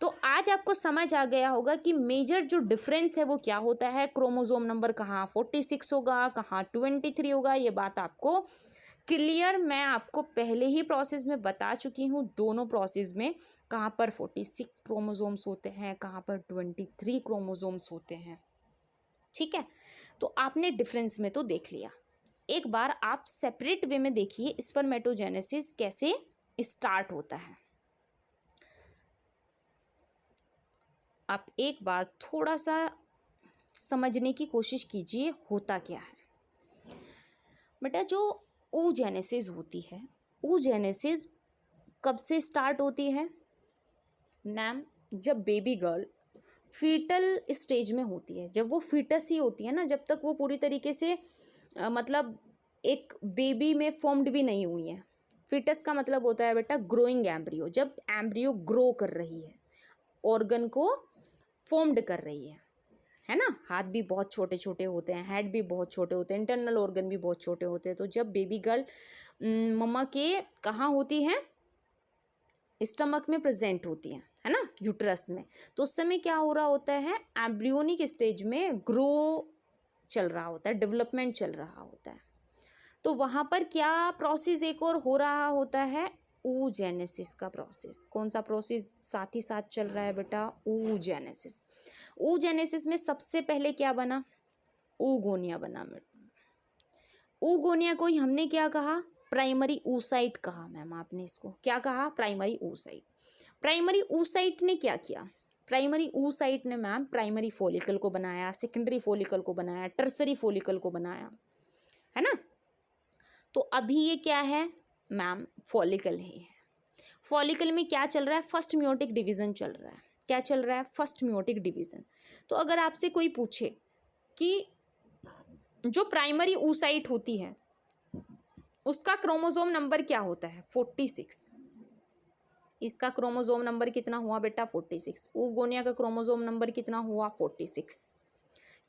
तो आज आपको समझ आ गया होगा कि मेजर जो डिफरेंस है वो क्या होता है। क्रोमोसोम नंबर कहाँ 46 होगा, कहाँ 23 होगा, ये बात आपको क्लियर मैं आपको पहले ही प्रोसेस में बता चुकी हूँ। दोनों प्रोसेस में कहाँ पर 46 क्रोमोसोम्स होते हैं, कहाँ पर 23 क्रोमोसोम्स होते हैं। ठीक है, तो आपने डिफरेंस में तो देख लिया। एक बार आप सेपरेट वे में देखिए स्पर्मेटोजेनेसिस कैसे स्टार्ट होता है। आप एक बार थोड़ा सा समझने की कोशिश कीजिए होता क्या है। बेटा जो oogenesis होती है, oogenesis कब से स्टार्ट होती है मैम, जब बेबी गर्ल फीटल स्टेज में होती है, जब वो फीटस ही होती है ना, जब तक वो पूरी तरीके से मतलब एक बेबी में फॉर्म्ड भी नहीं हुई है। फीटस का मतलब होता है बेटा ग्रोइंग एम्ब्रियो, जब एम्ब्रियो ग्रो कर रही है, ऑर्गन को फॉर्म्ड कर रही है ना। हाथ भी बहुत छोटे छोटे होते हैं, हेड भी बहुत छोटे होते हैं, इंटरनल ऑर्गन भी बहुत छोटे होते हैं। तो जब बेबी गर्ल मम्मा के कहाँ होती है, स्टमक में प्रेजेंट होती है ना, यूट्रस में, तो उस समय क्या हो रहा होता है, एम्ब्रियोनिक स्टेज में ग्रो चल रहा होता है, डेवलपमेंट चल रहा होता है। तो वहाँ पर क्या प्रोसेस एक और हो रहा होता है, oogenesis का प्रोसेस। कौन सा प्रोसेस साथ ही साथ चल रहा है बेटा, oogenesis। oogenesis में सबसे पहले क्या बना, oogonia बना। oogonia को ही हमने क्या कहा, प्राइमरी oocyte कहा। मैम आपने इसको क्या कहा, प्राइमरी oocyte। प्राइमरी oocyte ने क्या किया? प्राइमरी oocyte ने मैम प्राइमरी फॉलिकल को बनाया, सेकेंडरी फॉलिकल को बनाया, टर्सरी फॉलिकल को बनाया, है ना। तो अभी ये क्या है मैम? फॉलिकल है। फॉलिकल में क्या चल रहा है? फर्स्ट मियोटिक डिवीजन चल रहा है। क्या चल रहा है? First meiotic division. तो अगर आपसे कोई पूछे कि जो प्राइमरी oocyte होती है उसका क्रोमोसोम नंबर क्या होता है? 46। इसका क्रोमोसोम नंबर कितना हुआ बेटा? 46। oogonia का क्रोमोसोम नंबर कितना हुआ? 46।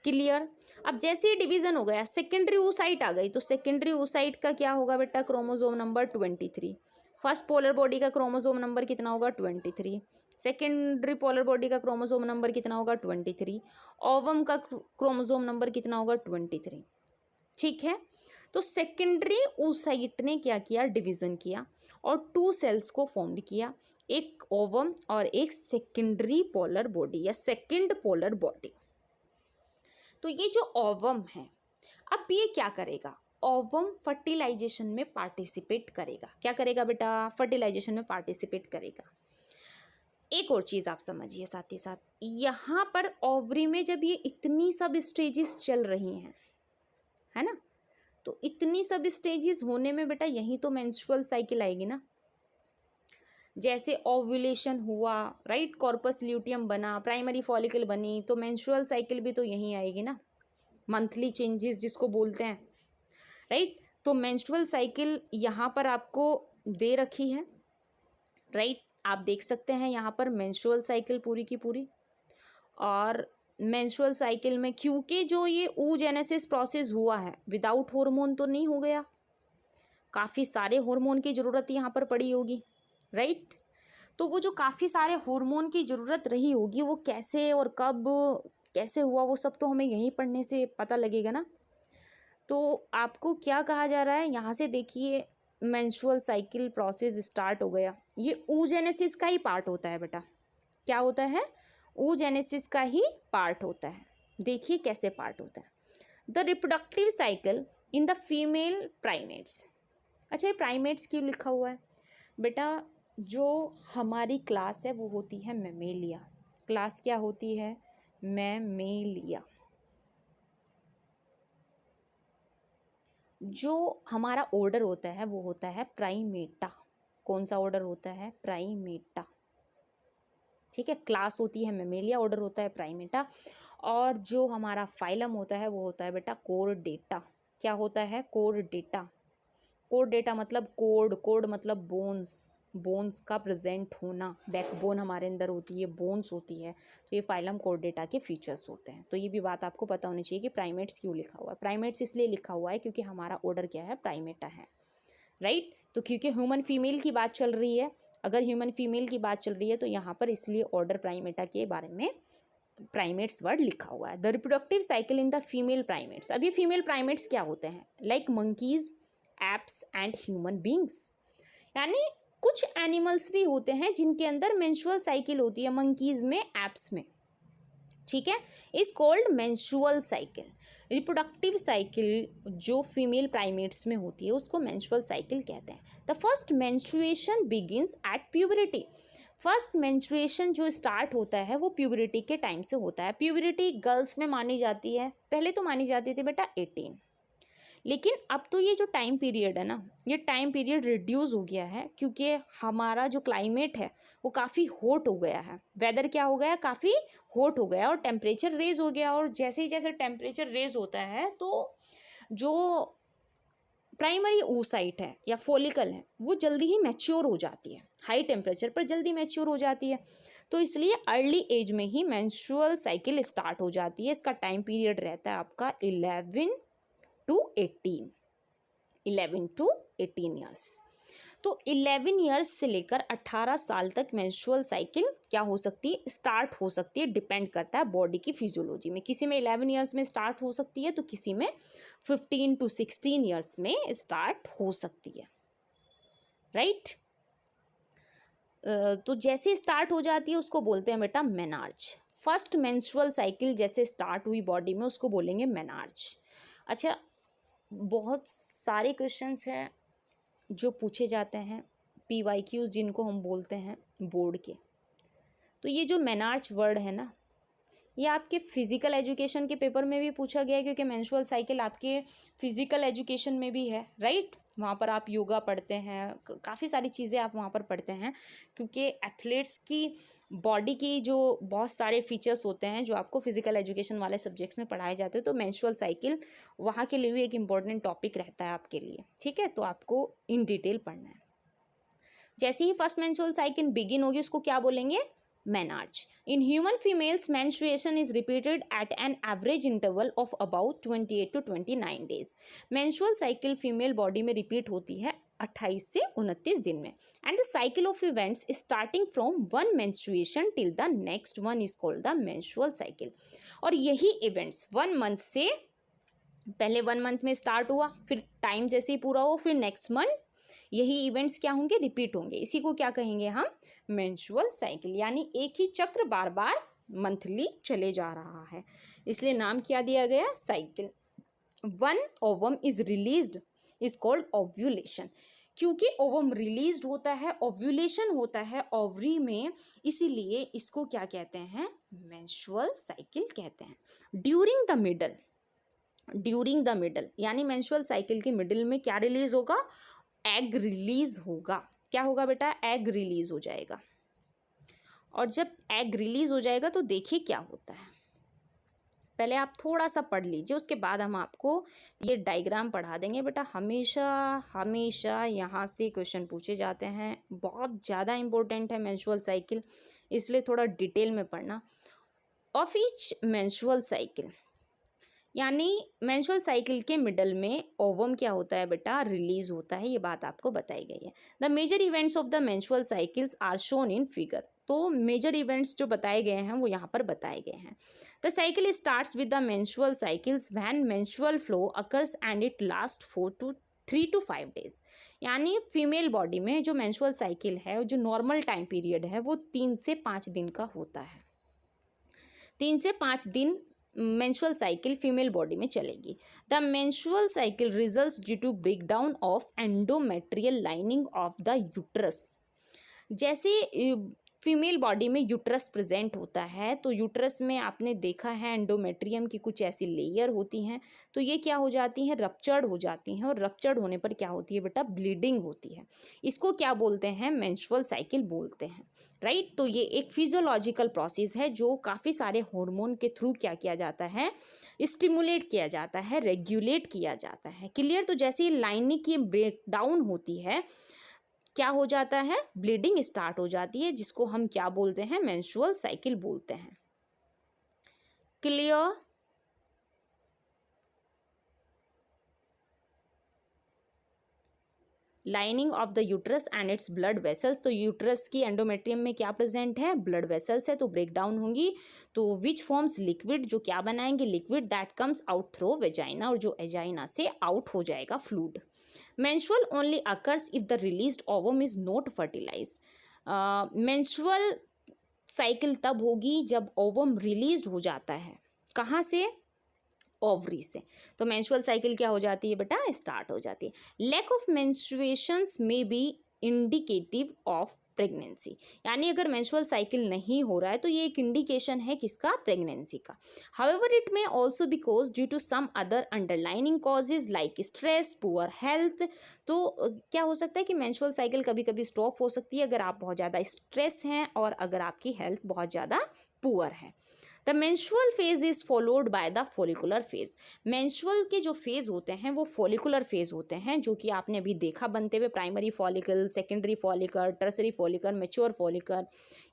क्लियर। अब जैसे ही डिवीजन हो गया सेकेंडरी oocyte आ गई, तो सेकेंडरी oocyte का क्या होगा बेटा? Chromosome number 23। First polar body का क्रोमोसोम नंबर कितना होगा? 23। सेकेंडरी पोलर बॉडी का क्रोमोसोम नंबर कितना होगा? 23। ओवम का क्रोमोसोम नंबर कितना होगा? 23। ठीक है। तो सेकेंडरी oocyte ने क्या किया? डिवीजन किया और 2 सेल्स को फॉर्म किया, एक ओवम और एक सेकेंडरी पोलर बॉडी या सेकेंड पोलर बॉडी। तो ये जो ओवम है अब ये क्या करेगा? ओवम फर्टिलाइजेशन में पार्टिसिपेट करेगा। क्या करेगा बेटा? फर्टिलाइजेशन में पार्टिसिपेट करेगा। एक और चीज़ आप समझिए साथ ही साथ, यहाँ पर ओवरी में जब ये इतनी सब स्टेजेस चल रही हैं, है ना, तो इतनी सब स्टेजेस होने में बेटा यहीं तो मेंस्ट्रुअल साइकिल आएगी ना। जैसे ओव्यूलेशन हुआ, राइट, कॉर्पस ल्यूटियम बना, प्राइमरी फॉलिकल बनी, तो मेंस्ट्रुअल साइकिल भी तो यहीं आएगी ना, मंथली चेंजेस जिसको बोलते हैं, राइट। तो मेंस्ट्रुअल साइकिल यहाँ पर आपको दे रखी है, राइट। आप देख सकते हैं यहाँ पर मेंस्ट्रुअल साइकिल पूरी की पूरी। और मेंस्ट्रुअल साइकिल में क्योंकि जो ये oogenesis प्रोसेस हुआ है विदाउट हार्मोन तो नहीं हो गया, काफ़ी सारे हार्मोन की ज़रूरत यहाँ पर पड़ी होगी, राइट। तो वो जो काफ़ी सारे हार्मोन की ज़रूरत रही होगी वो कैसे और कब कैसे हुआ वो सब तो हमें यहीं पढ़ने से पता लगेगा ना। तो आपको क्या कहा जा रहा है यहाँ से देखिए, मेंस्ट्रुअल साइकिल प्रोसेस स्टार्ट हो गया, ये oogenesis का ही पार्ट होता है बेटा। क्या होता है? oogenesis का ही पार्ट होता है। देखिए कैसे पार्ट होता है। The reproductive cycle in the female primates. अच्छा, ये प्राइमेट्स क्यों लिखा हुआ है बेटा? जो हमारी क्लास है वो होती है मैमेलिया। क्लास क्या होती है? मैमेलिया। जो हमारा ऑर्डर होता है वो होता है प्राइमेटा। कौन सा ऑर्डर होता है? प्राइमेटा। ठीक है, क्लास होती है मैमेलिया, ऑर्डर होता है प्राइमेटा। और जो हमारा फाइलम होता है वो होता है बेटा कोर्डेटा। क्या होता है? कोर्डेटा। कोर्डेटा मतलब कोड मतलब बोन्स, बोन्स का प्रेजेंट होना। बैकबोन हमारे अंदर होती है, बोन्स होती है, तो ये फाइलम कोर्डेटा के फीचर्स होते हैं। तो ये भी बात आपको पता होनी चाहिए कि प्राइमेट्स क्यों लिखा हुआ है। प्राइमेट्स इसलिए लिखा हुआ है क्योंकि हमारा ऑर्डर क्या है? प्राइमेटा है, राइट। तो क्योंकि ह्यूमन फीमेल की बात चल रही है, अगर ह्यूमन फीमेल की बात चल रही है तो यहाँ पर इसलिए ऑर्डर प्राइमेटा के बारे में प्राइमेट्स वर्ड लिखा हुआ है। The reproductive cycle in the female primates. अभी फीमेल प्राइमेट्स क्या होते हैं? Like monkeys, apps and human beings. यानी कुछ एनिमल्स भी होते हैं जिनके अंदर मेंस्ट्रुअल साइकिल होती है, मंकीज में, एप्स में, ठीक है। Is called menstrual cycle. Reproductive cycle जो फीमेल प्राइमेट्स में होती है उसको मेंस्ट्रुअल साइकिल कहते हैं। The first menstruation begins at puberty. First menstruation जो स्टार्ट होता है वो प्यूबरिटी के टाइम से होता है। प्यूबरिटी गर्ल्स में मानी जाती है, पहले तो मानी जाती थी बेटा 18, लेकिन अब तो ये जो टाइम पीरियड है ना, ये टाइम पीरियड रिड्यूस हो गया है क्योंकि हमारा जो क्लाइमेट है वो काफ़ी हॉट हो गया है। वेदर क्या हो गया? काफ़ी हॉट हो गया और टेम्परेचर रेज हो गया। और जैसे ही जैसे टेम्परेचर रेज होता है तो जो प्राइमरी oocyte है या फॉलिकल है वो जल्दी ही मैच्योर हो जाती है, हाई टेम्परेचर पर जल्दी मैच्योर हो जाती है। तो इसलिए अर्ली एज में ही मेंस्ट्रुअल साइकिल स्टार्ट हो जाती है। इसका टाइम पीरियड रहता है आपका 11 to 18, 11 to 18 ईयर्स। तो 11 ईयर्स से लेकर 18 साल तक मेंस्ट्रुअल साइकिल क्या हो सकती है? स्टार्ट हो सकती है। डिपेंड करता है बॉडी की फिजियोलॉजी में। किसी में 11 ईयर्स में स्टार्ट हो सकती है तो किसी में 15 to 16 ईयर्स में स्टार्ट हो सकती है, राइट। तो जैसे स्टार्ट हो जाती है उसको बोलते हैं बेटा मेनार्ज। फर्स्ट मेंस्ट्रुअल साइकिल जैसे स्टार्ट हुई बॉडी में उसको बोलेंगे मेनार्ज। अच्छा, बहुत सारे क्वेश्चंस हैं जो पूछे जाते हैं PYQs जिनको हम बोलते हैं बोर्ड के। तो ये जो मेनार्च वर्ड है ना, ये आपके फिजिकल एजुकेशन के पेपर में भी पूछा गया है, क्योंकि मेंस्ट्रुअल साइकिल आपके फिजिकल एजुकेशन में भी है, राइट। वहाँ पर आप योगा पढ़ते हैं, काफ़ी सारी चीज़ें आप वहाँ पर पढ़ते हैं, क्योंकि एथलीट्स की बॉडी की जो बहुत सारे फीचर्स होते हैं जो आपको फिजिकल एजुकेशन वाले सब्जेक्ट्स में पढ़ाए जाते हैं, तो मेंस्ट्रुअल साइकिल वहाँ के लिए भी एक इम्पॉर्टेंट टॉपिक रहता है आपके लिए, ठीक है। तो आपको इन डिटेल पढ़ना है। जैसे ही फर्स्ट मेंस्ट्रुअल साइकिल बिगिन होगी उसको क्या बोलेंगे? menarche. In human females, menstruation is repeated at an average interval of about 28 to 29 days. Menstrual cycle female body में repeat होती है 28 से 29 दिन में, and the cycle of events is starting from one menstruation till the next one is called the menstrual cycle. और यही events 1 month से पहले 1 month में स्टार्ट हुआ, फिर टाइम जैसे ही पूरा हो फिर नेक्स्ट मंथ यही इवेंट्स क्या होंगे? रिपीट होंगे। इसी को क्या कहेंगे हम? Menstrual cycle. यानी एक ही चक्र बार बार मंथली चले जा रहा है, इसलिए नाम क्या दिया गया? Cycle. One ovum is released is called ovulation. क्योंकि ओवम रिलीज्ड होता है, ओव्यूलेशन होता है ओवरी में, इसीलिए इसको क्या कहते हैं? मेंस्ट्रुअल साइकिल कहते हैं। ड्यूरिंग द मिडल यानी मेंस्ट्रुअल साइकिल के मिडिल में क्या रिलीज होगा? एग रिलीज होगा। क्या होगा बेटा? एग रिलीज हो जाएगा। और जब एग रिलीज हो जाएगा तो देखिए क्या होता है। पहले आप थोड़ा सा पढ़ लीजिए, उसके बाद हम आपको ये डायग्राम पढ़ा देंगे। बेटा हमेशा यहाँ से क्वेश्चन पूछे जाते हैं, बहुत ज़्यादा इंपॉर्टेंट है मेंस्ट्रुअल साइकिल, इसलिए थोड़ा डिटेल में पढ़ना। ऑफ ईच मेंस्ट्रुअल साइकिल यानी मेंस्ट्रुअल साइकिल के मिडल में ओवम क्या होता है बेटा? रिलीज होता है। ये बात आपको बताई गई है। The major events of the menstrual cycles are shown in figure. तो मेजर इवेंट्स जो बताए गए हैं वो यहाँ पर बताए गए हैं। The cycle starts with the menstrual cycles when menstrual flow occurs and it last 3 to 5 days। यानी फीमेल बॉडी में जो मेंस्ट्रुअल साइकिल है, जो नॉर्मल टाइम पीरियड है, वो 3 से 5 दिन का होता है। 3 से 5 दिन मेंस्ट्रुअल साइकिल फीमेल बॉडी में चलेगी। The menstrual cycle results due to breakdown of endometrial lining of the uterus. जैसे फीमेल बॉडी में यूट्रस प्रेजेंट होता है, तो यूट्रस में आपने देखा है एंडोमेट्रियम की कुछ ऐसी लेयर होती हैं, तो ये क्या हो जाती हैं? रप्चर्ड हो जाती हैं, और रप्चर्ड होने पर क्या होती है बेटा? ब्लीडिंग होती है। इसको क्या बोलते हैं? मेंस्ट्रुअल साइकिल बोलते हैं, राइट। तो ये एक फिजियोलॉजिकल प्रोसेस है जो काफ़ी सारे हार्मोन के थ्रू क्या किया जाता है? स्टिमुलेट किया जाता है, रेगुलेट किया जाता है। क्लियर। तो जैसे ही लाइनिंग की ब्रेकडाउन होती है, क्या हो जाता है? ब्लीडिंग स्टार्ट हो जाती है, जिसको हम क्या बोलते हैं? मेंस्ट्रुअल साइकिल बोलते हैं। Clear. Lining of the uterus and its blood vessels. तो यूट्रस की एंडोमेट्रियम में क्या प्रेजेंट है? ब्लड वेसल्स है, तो ब्रेक डाउन होंगी, तो विच फॉर्म्स लिक्विड, जो क्या बनाएंगे? Liquid that comes out through vagina, और जो वेजाइना से आउट हो जाएगा fluid. Menstrual only occurs if the released ovum is not fertilised. Menstrual cycle तब होगी जब ओवम रिलीज्ड हो जाता है। कहाँ से? ओवरी से। तो मेंस्ट्रुअल साइकिल क्या हो जाती है बेटा? स्टार्ट हो जाती है। Lack of menstruations may be indicative of pregnancy. यानी अगर मेंस्ट्रुअल साइकिल नहीं हो रहा है तो ये एक इंडिकेशन है किसका? प्रेगनेंसी का। However it may also be cause due to some other underlining causes like stress, poor health. तो क्या हो सकता है कि मेंस्ट्रुअल साइकिल कभी कभी स्टॉप हो सकती है अगर आप बहुत ज़्यादा स्ट्रेस हैं और अगर आपकी हेल्थ बहुत ज़्यादा पुअर है। The menstrual phase is followed by the follicular phase. Menstrual के जो फेज होते हैं वो फॉलिकुलर फेज होते हैं, जो कि आपने अभी देखा बनते हुए। Primary follicle, secondary follicle, tertiary follicle, mature follicle,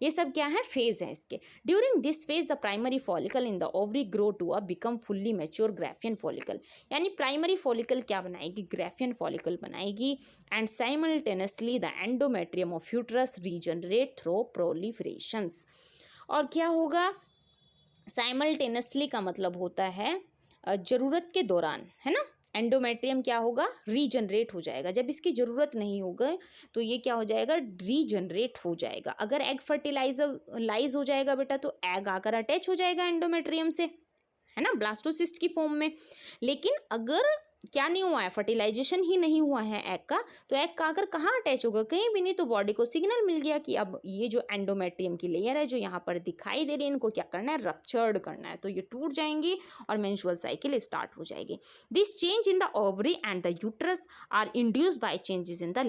ये सब क्या है? फेज है इसके। During this phase the primary follicle in the ovary grow to a become fully mature Graafian follicle. यानी प्राइमरी फॉलिकल क्या बनाएगी? ग्राफियन फॉलिकल बनाएगी। And simultaneously the endometrium of uterus regenerate through proliferations. और क्या होगा? Simultaneously का मतलब होता है ज़रूरत के दौरान, है ना। एंडोमेट्रियम क्या होगा? रीजनरेट हो जाएगा। जब इसकी ज़रूरत नहीं होगा तो ये क्या हो जाएगा? रीजनरेट हो जाएगा। अगर एग फर्टिलाइज हो जाएगा बेटा तो एग आकर अटैच हो जाएगा एंडोमेट्रियम से, है ना, ब्लास्टोसिस्ट की फॉर्म में। लेकिन अगर क्या नहीं हुआ है, फर्टिलाइजेशन ही नहीं हुआ है एग का, तो एग का आकर कहाँ अटैच होगा, कहीं भी नहीं। तो बॉडी को सिग्नल मिल गया कि अब ये जो एंडोमेट्रियम की लेयर है जो यहाँ पर दिखाई दे रही है, इनको क्या करना है, रप्चर्ड करना है, तो ये टूट जाएंगी और मेंस्ट्रुअल साइकिल स्टार्ट हो जाएगी। This change in the ovary and the uterus are induced by changes in the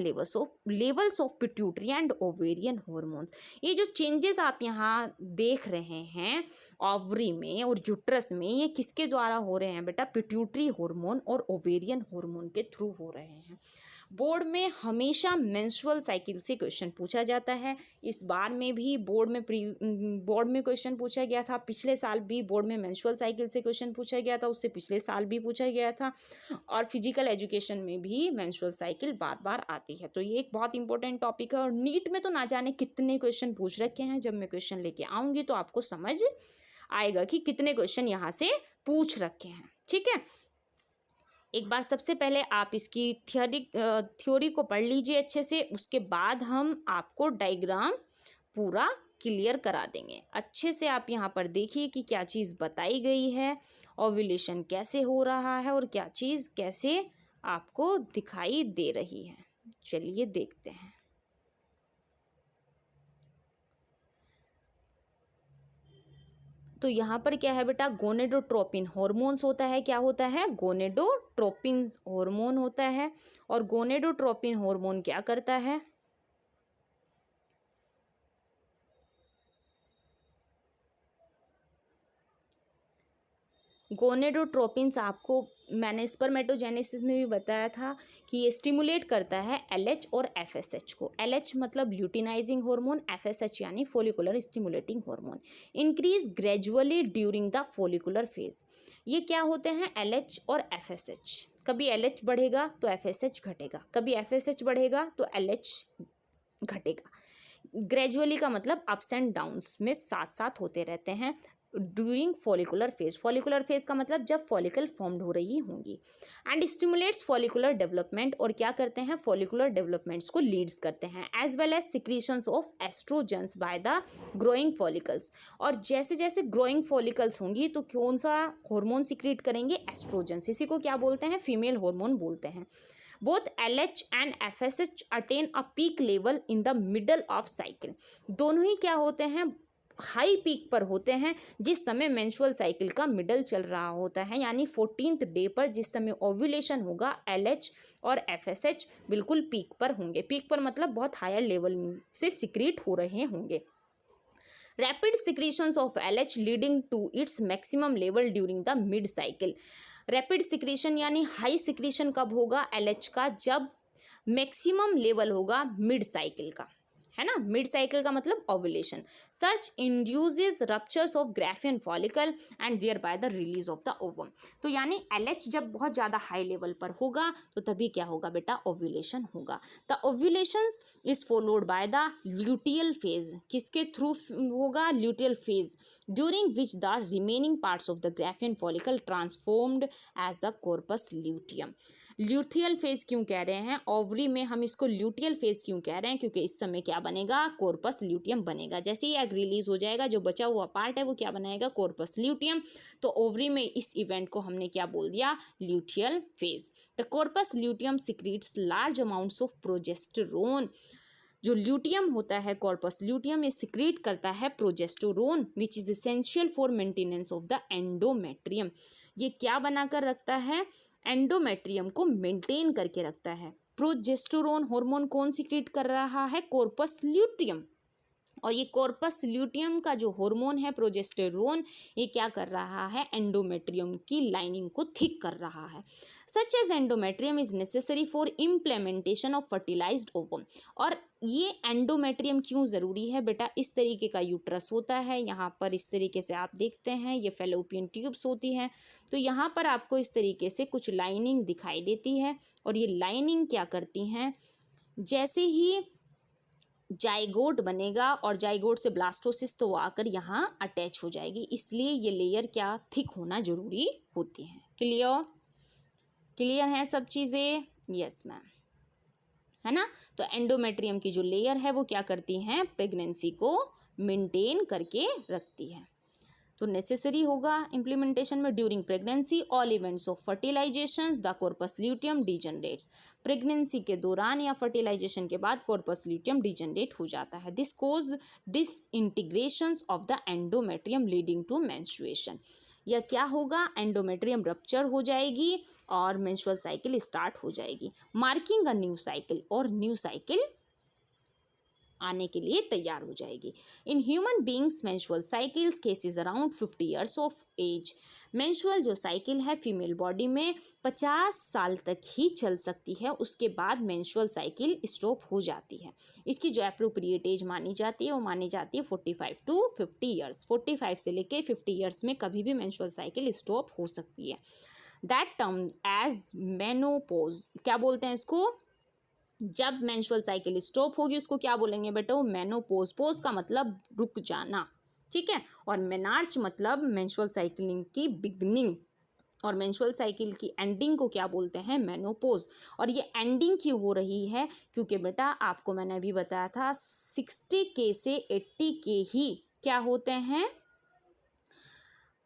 levels of pituitary and ovarian hormones. ये जो चेंजेस आप यहाँ देख रहे हैं ओवरी में और यूट्रस में, ये किसके द्वारा हो रहे हैं बेटा, पिट्यूटरी हार्मोन और ओवेरियन हार्मोन के थ्रू हो रहे हैं। बोर्ड में हमेशा मेंस्ट्रुअल साइकिल से क्वेश्चन पूछा जाता है। इस बार में भी बोर्ड में क्वेश्चन पूछा गया था, पिछले साल भी बोर्ड में मेंस्ट्रुअल साइकिल से क्वेश्चन पूछा गया था, उससे पिछले साल भी पूछा गया था, और फिजिकल एजुकेशन में भी मेंस्ट्रुअल साइकिल बार बार आती है। तो ये एक बहुत इंपॉर्टेंट टॉपिक है और नीट में तो ना जाने कितने क्वेश्चन पूछ रखे हैं। जब मैं क्वेश्चन लेके आऊँगी तो आपको समझ आएगा कि कितने क्वेश्चन यहाँ से पूछ रखे हैं। ठीक है, एक बार सबसे पहले आप इसकी थ्योरी को पढ़ लीजिए अच्छे से, उसके बाद हम आपको डायग्राम पूरा क्लियर करा देंगे। अच्छे से आप यहाँ पर देखिए कि क्या चीज़ बताई गई है, ओव्यूलेशन कैसे हो रहा है और क्या चीज़ कैसे आपको दिखाई दे रही है। चलिए देखते हैं। तो यहाँ पर क्या है बेटा, गोनेडोट्रोपिन हॉर्मोन्स होता है। क्या होता है, गोनेडोट्रोपिन हार्मोन होता है। और गोनेडोट्रोपिन हार्मोन क्या करता है, गोनेडोट्रोपिन्स आपको मैंने स्पर्मेटोजेनेसिस में भी बताया था कि ये स्टिमुलेट करता है एलएच और एफएसएच को। एलएच मतलब ल्यूटिनाइजिंग हार्मोन, एफएसएच यानी follicular stimulating hormone. Increase gradually during the follicular phase. ये क्या होते हैं, एलएच और एफएसएच। कभी एलएच बढ़ेगा तो एफएसएच घटेगा, कभी एफएसएच बढ़ेगा तो एलएच घटेगा। ग्रेजुअली का मतलब अप्स एंड डाउन्स में साथ साथ होते रहते हैं during follicular phase. Follicular phase का मतलब जब फॉलिकल फॉर्म्ड हो रही होंगी। एंड स्टिमुलेट्स फॉलिकुलर डेवलपमेंट, और क्या करते हैं, फॉलिकुलर डेवलपमेंट्स को लीड्स करते हैं। As well as secretions of estrogens by the growing follicles. और जैसे जैसे ग्रोइंग फॉलिकल्स होंगी तो कौन सा हार्मोन सिक्रीट करेंगे, एस्ट्रोजेंस। इसी को क्या बोलते हैं, फीमेल हार्मोन बोलते हैं। Both LH and FSH attain a peak level in the middle of cycle। दोनों ही क्या होते हैं, हाई पीक पर होते हैं जिस समय मेंस्ट्रुअल साइकिल का मिडल चल रहा होता है, यानी 14th डे पर जिस समय ओव्यूलेशन होगा LH और FSH बिल्कुल पीक पर होंगे। पीक पर मतलब बहुत हायर लेवल से सिक्रीट हो रहे होंगे। Rapid secretions of LH leading to its maximum level during the mid cycle. Rapid secretion यानी हाई सिक्रीशन कब होगा LH का, जब मैक्सिमम लेवल होगा मिड साइकिल का, है ना। मिड साइकिल का मतलब ovulation. Surge induces ruptures of Graafian follicle and thereby the release of the ovum. तो यानी LH जब बहुत ज़्यादा हाई लेवल पर होगा तो तभी क्या होगा बेटा, ओव्यूलेशन होगा। The ovulation is followed by the luteal phase. किसके थ्रू होगा, luteal phase, during which the remaining parts of the Graafian follicle transformed as the corpus luteum. Luteal phase क्यों कह रहे हैं, ओवरी में हम इसको ल्यूटियल फेज क्यों कह रहे हैं, क्योंकि इस समय क्या बनेगा, कॉर्पस ल्यूटियम बनेगा। जैसे ही एग रिलीज हो जाएगा जो बचा हुआ पार्ट है वो क्या बनाएगा, कॉर्पस ल्यूटियम। तो ओवरी में इस इवेंट को हमने क्या बोल दिया, luteal phase. The corpus luteum secretes large amounts of progesterone. जो ल्यूटियम होता है, कॉर्पस ल्यूटियम, ये सिक्रीट करता है progesterone which is essential for maintenance of the endometrium. ये क्या बनाकर रखता है, एंडोमेट्रियम को मेंटेन करके रखता है। प्रोजेस्टेरोन हार्मोन कौन सिक्रीट कर रहा है, कॉर्पस ल्यूटियम। और ये कॉर्पस ल्यूटियम का जो हार्मोन है प्रोजेस्टेरोन, ये क्या कर रहा है, एंडोमेट्रियम की लाइनिंग को थिक कर रहा है। Such as endometrium is necessary for implementation of fertilized ovum. और ये एंडोमेट्रियम क्यों ज़रूरी है बेटा, इस तरीके का यूट्रस होता है, यहाँ पर इस तरीके से आप देखते हैं ये फैलोपियन ट्यूब्स होती हैं। तो यहाँ पर आपको इस तरीके से कुछ लाइनिंग दिखाई देती है और ये लाइनिंग क्या करती हैं, जैसे ही जाइगोट बनेगा और जाइगोट से ब्लास्टोसिस तो वो आकर यहाँ अटैच हो जाएगी, इसलिए ये लेयर क्या, थिक होना जरूरी होती है। क्लियर है सब चीज़ें, यस मैम, है ना। तो एंडोमेट्रियम की जो लेयर है वो क्या करती हैं, प्रेगनेंसी को मेंटेन करके रखती है। तो नेसेसरी होगा इम्प्लीमेंटेशन में during pregnancy all events of fertilization the corpus luteum degenerates. Pregnancy के दौरान या फर्टिलाइजेशन के बाद कॉर्पस ल्यूटियम डिजनरेट हो जाता है। This cause disintegration of the endometrium leading to menstruation. यह क्या होगा, एंडोमेट्रियम रप्चर हो जाएगी और मेंस्ट्रुअल साइकिल स्टार्ट हो जाएगी, मार्किंग अ न्यू साइकिल, और न्यू साइकिल आने के लिए तैयार हो जाएगी। In human beings menstrual cycles ceases around 50 years of age. Menstrual जो साइकिल है फीमेल बॉडी में 50 साल तक ही चल सकती है, उसके बाद मेंस्ट्रुअल साइकिल स्टॉप हो जाती है। इसकी जो एप्रोप्रिएट एज मानी जाती है वो मानी जाती है 45 टू 50 ईयर्स। 45 से लेके 50 ईयर्स में कभी भी मेंस्ट्रुअल साइकिल स्टॉप हो सकती है। दैट टर्म एज मेनोपॉज, क्या बोलते हैं इसको, जब मेंस्ट्रुअल साइकिल स्टॉप होगी उसको क्या बोलेंगे बेटा, मेनोपॉज। पोज का मतलब रुक जाना, ठीक है, और मेनार्च मतलब मेंस्ट्रुअल साइकिलिंग की बिगनिंग, और मेंस्ट्रुअल साइकिल की एंडिंग को क्या बोलते हैं, मेनोपॉज। और ये एंडिंग क्यों हो रही है, क्योंकि बेटा आपको मैंने अभी बताया था 60K से 80K ही क्या होते हैं,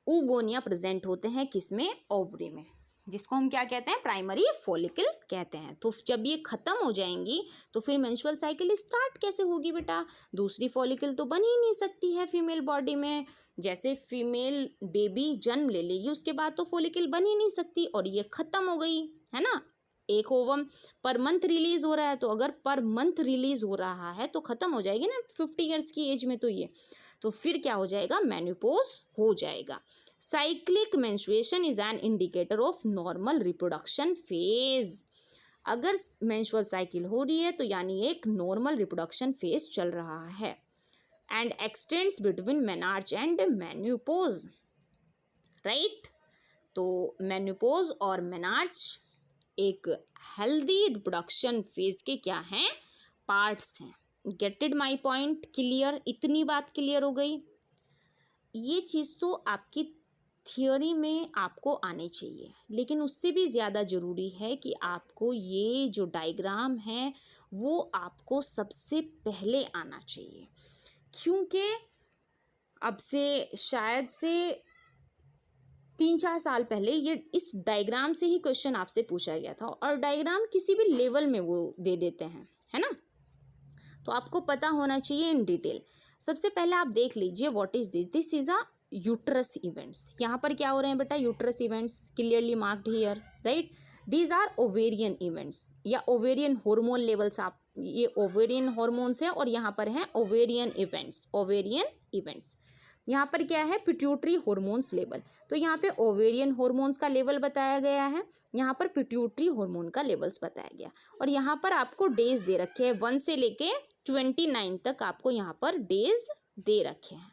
oogonia प्रेजेंट होते हैं, किसमें, ओवरी में, जिसको हम क्या कहते हैं, प्राइमरी फॉलिकल कहते हैं। तो जब ये खत्म हो जाएंगी तो फिर मेंस्ट्रुअल साइकिल स्टार्ट कैसे होगी बेटा, दूसरी फॉलिकल तो बन ही नहीं सकती है फीमेल बॉडी में। जैसे फीमेल बेबी जन्म ले लेगी उसके बाद तो फॉलिकल बन ही नहीं सकती, और ये खत्म हो गई है ना। एक ओवम पर मंथ रिलीज हो रहा है, तो अगर पर मंथ रिलीज हो रहा है तो खत्म हो जाएगी ना 50 ईयर्स की एज में, तो ये तो फिर क्या हो जाएगा, मेनोपॉज हो जाएगा। Cyclic menstruation is an indicator of normal reproduction phase. अगर मेंस्ट्रुअल साइकिल हो रही है तो यानी एक नॉर्मल रिप्रोडक्शन फेज चल रहा है। And extends between menarche and menopause, right. तो मेन्यूपोज और मेनार्च एक हेल्दी रिप्रोडक्शन फेज के क्या हैं, पार्ट्स हैं। Gate it my point, clear, इतनी बात क्लियर हो गई। ये चीज़ तो आपकी थियोरी में आपको आनी चाहिए, लेकिन उससे भी ज़्यादा ज़रूरी है कि आपको ये जो डायग्राम है वो आपको सबसे पहले आना चाहिए, क्योंकि अब से शायद से 3-4 साल पहले ये इस डायग्राम से ही क्वेश्चन आपसे पूछा गया था, और डायग्राम किसी भी लेवल में वो दे देते हैं, है ना। तो आपको पता होना चाहिए इन डिटेल। सबसे पहले आप देख लीजिए what is this, this is a uterus events. यहाँ पर क्या हो रहे हैं बेटा, uterus events clearly marked here, right. These are ovarian events या ओवेरियन हार्मोन लेवल्स। आप ये ओवेरियन हार्मोन्स हैं और यहाँ पर हैं ओवेरियन इवेंट्स, ओवेरियन इवेंट्स। यहाँ पर क्या है, पिट्यूटरी हार्मोन्स लेवल। तो यहाँ पे ओवेरियन हार्मोन्स का लेवल बताया गया है, यहाँ पर पिट्यूटरी हार्मोन का लेवल्स बताया गया, और यहाँ पर आपको डेज दे रखे हैं 1 से लेके 29 तक आपको यहाँ पर डेज दे रखे हैं।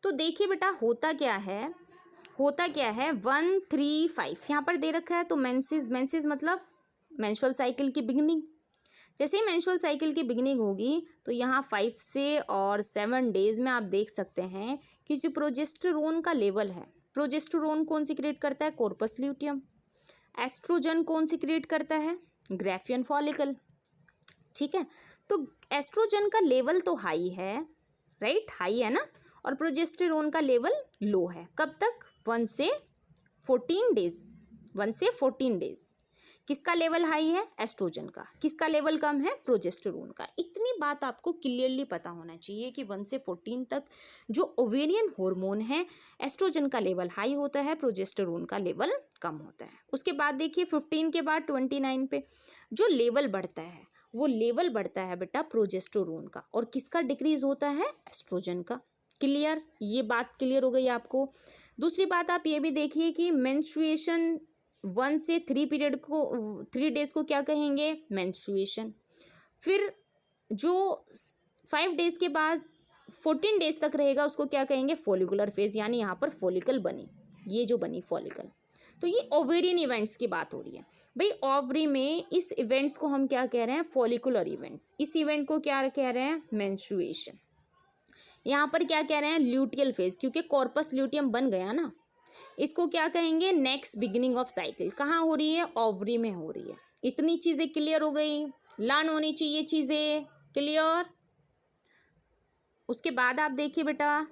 तो देखिए बेटा होता क्या है, 1, 3, 5 यहाँ पर दे रखा है। तो मेंसेस मतलब मेंस्ट्रुअल साइकिल की बिगनिंग। जैसे ही मेंस्ट्रुअल साइकिल की बिगनिंग होगी तो यहाँ 5 से और 7 डेज में आप देख सकते हैं कि जो प्रोजेस्टेरोन का लेवल है, प्रोजेस्टेरोन कौन सिक्रेट करता है, कॉर्पस ल्यूटियम। एस्ट्रोजन कौन सिक्रेट करता है, ग्राफियन फॉलिकल, ठीक है। तो एस्ट्रोजन का लेवल तो हाई है, राइट, हाई है ना, और प्रोजेस्टेरोन का लेवल लो है। कब तक, 1 से 14 डेज, 1 से 14 डेज। किसका लेवल हाई है, एस्ट्रोजन का। किसका लेवल कम है, प्रोजेस्टेरोन का। इतनी बात आपको क्लियरली पता होना चाहिए कि 1 से 14 तक जो ओवेरियन हार्मोन है, एस्ट्रोजन का लेवल हाई होता है, प्रोजेस्टेरोन का लेवल कम होता है। उसके बाद देखिए 15 के बाद 29 पे जो लेवल बढ़ता है वो लेवल बढ़ता है बेटा प्रोजेस्टेरोन का, और किसका डिक्रीज होता है, एस्ट्रोजन का। क्लियर, ये बात क्लियर हो गई आपको। दूसरी बात आप ये भी देखिए कि मेंस्ट्रुएशन 1 से 3 पीरियड को 3 डेज को क्या कहेंगे, मेंस्ट्रुएशन। फिर जो 5 डेज के बाद 14 डेज तक रहेगा उसको क्या कहेंगे, फॉलिकुलर फेज, यानी यहाँ पर फॉलिकल बनी, ये जो बनी फॉलिकल। तो ये ओवेरियन इवेंट्स की बात हो रही है भाई। ओवरी में इस इवेंट्स को हम क्या कह रहे हैं, फॉलिकुलर इवेंट्स। इस इवेंट को क्या कह रहे हैं, मेंस्ट्रुएशन। यहाँ पर क्या कह रहे हैं, ल्यूटियल फेज, क्योंकि कॉर्पस ल्यूटियम बन गया ना। इसको क्या कहेंगे, नेक्स्ट बिगिनिंग ऑफ साइकिल। कहाँ हो रही है, ओवरी में हो रही है। इतनी चीज़ें क्लियर हो गई, लर्न होनी चाहिए चीज़ें, क्लियर। उसके बाद आप देखिए बेटा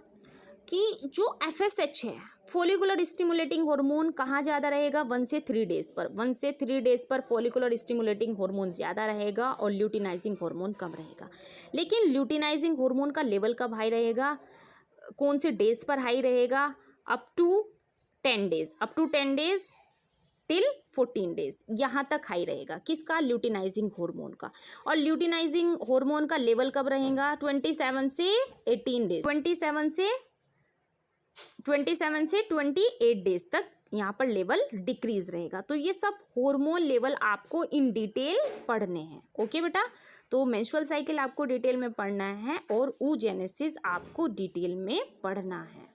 कि जो FSH है, फॉलिकुलर स्टिमुलेटिंग हार्मोन, कहाँ ज़्यादा रहेगा? 1 से 3 डेज पर। 1 से 3 डेज पर फॉलिकुलर स्टिमुलेटिंग हार्मोन ज़्यादा रहेगा और ल्यूटिनाइजिंग हार्मोन कम रहेगा। लेकिन ल्यूटिनाइजिंग हार्मोन का लेवल कब हाई रहेगा? कौन से डेज पर हाई रहेगा? Up to 10 days, up to 10 days till 14 days, यहाँ तक हाई रहेगा। किसका? ल्यूटिनाइजिंग हार्मोन का। और ल्यूटिनाइजिंग हार्मोन का लेवल कब रहेगा? 27 से 18 डेज, 27 से 28 डेज तक यहाँ पर लेवल डिक्रीज रहेगा। तो ये सब हार्मोन लेवल आपको इन डिटेल पढ़ने हैं। ओके बेटा, तो मेंस्ट्रुअल साइकिल आपको डिटेल में पढ़ना है और oogenesis आपको डिटेल में पढ़ना है।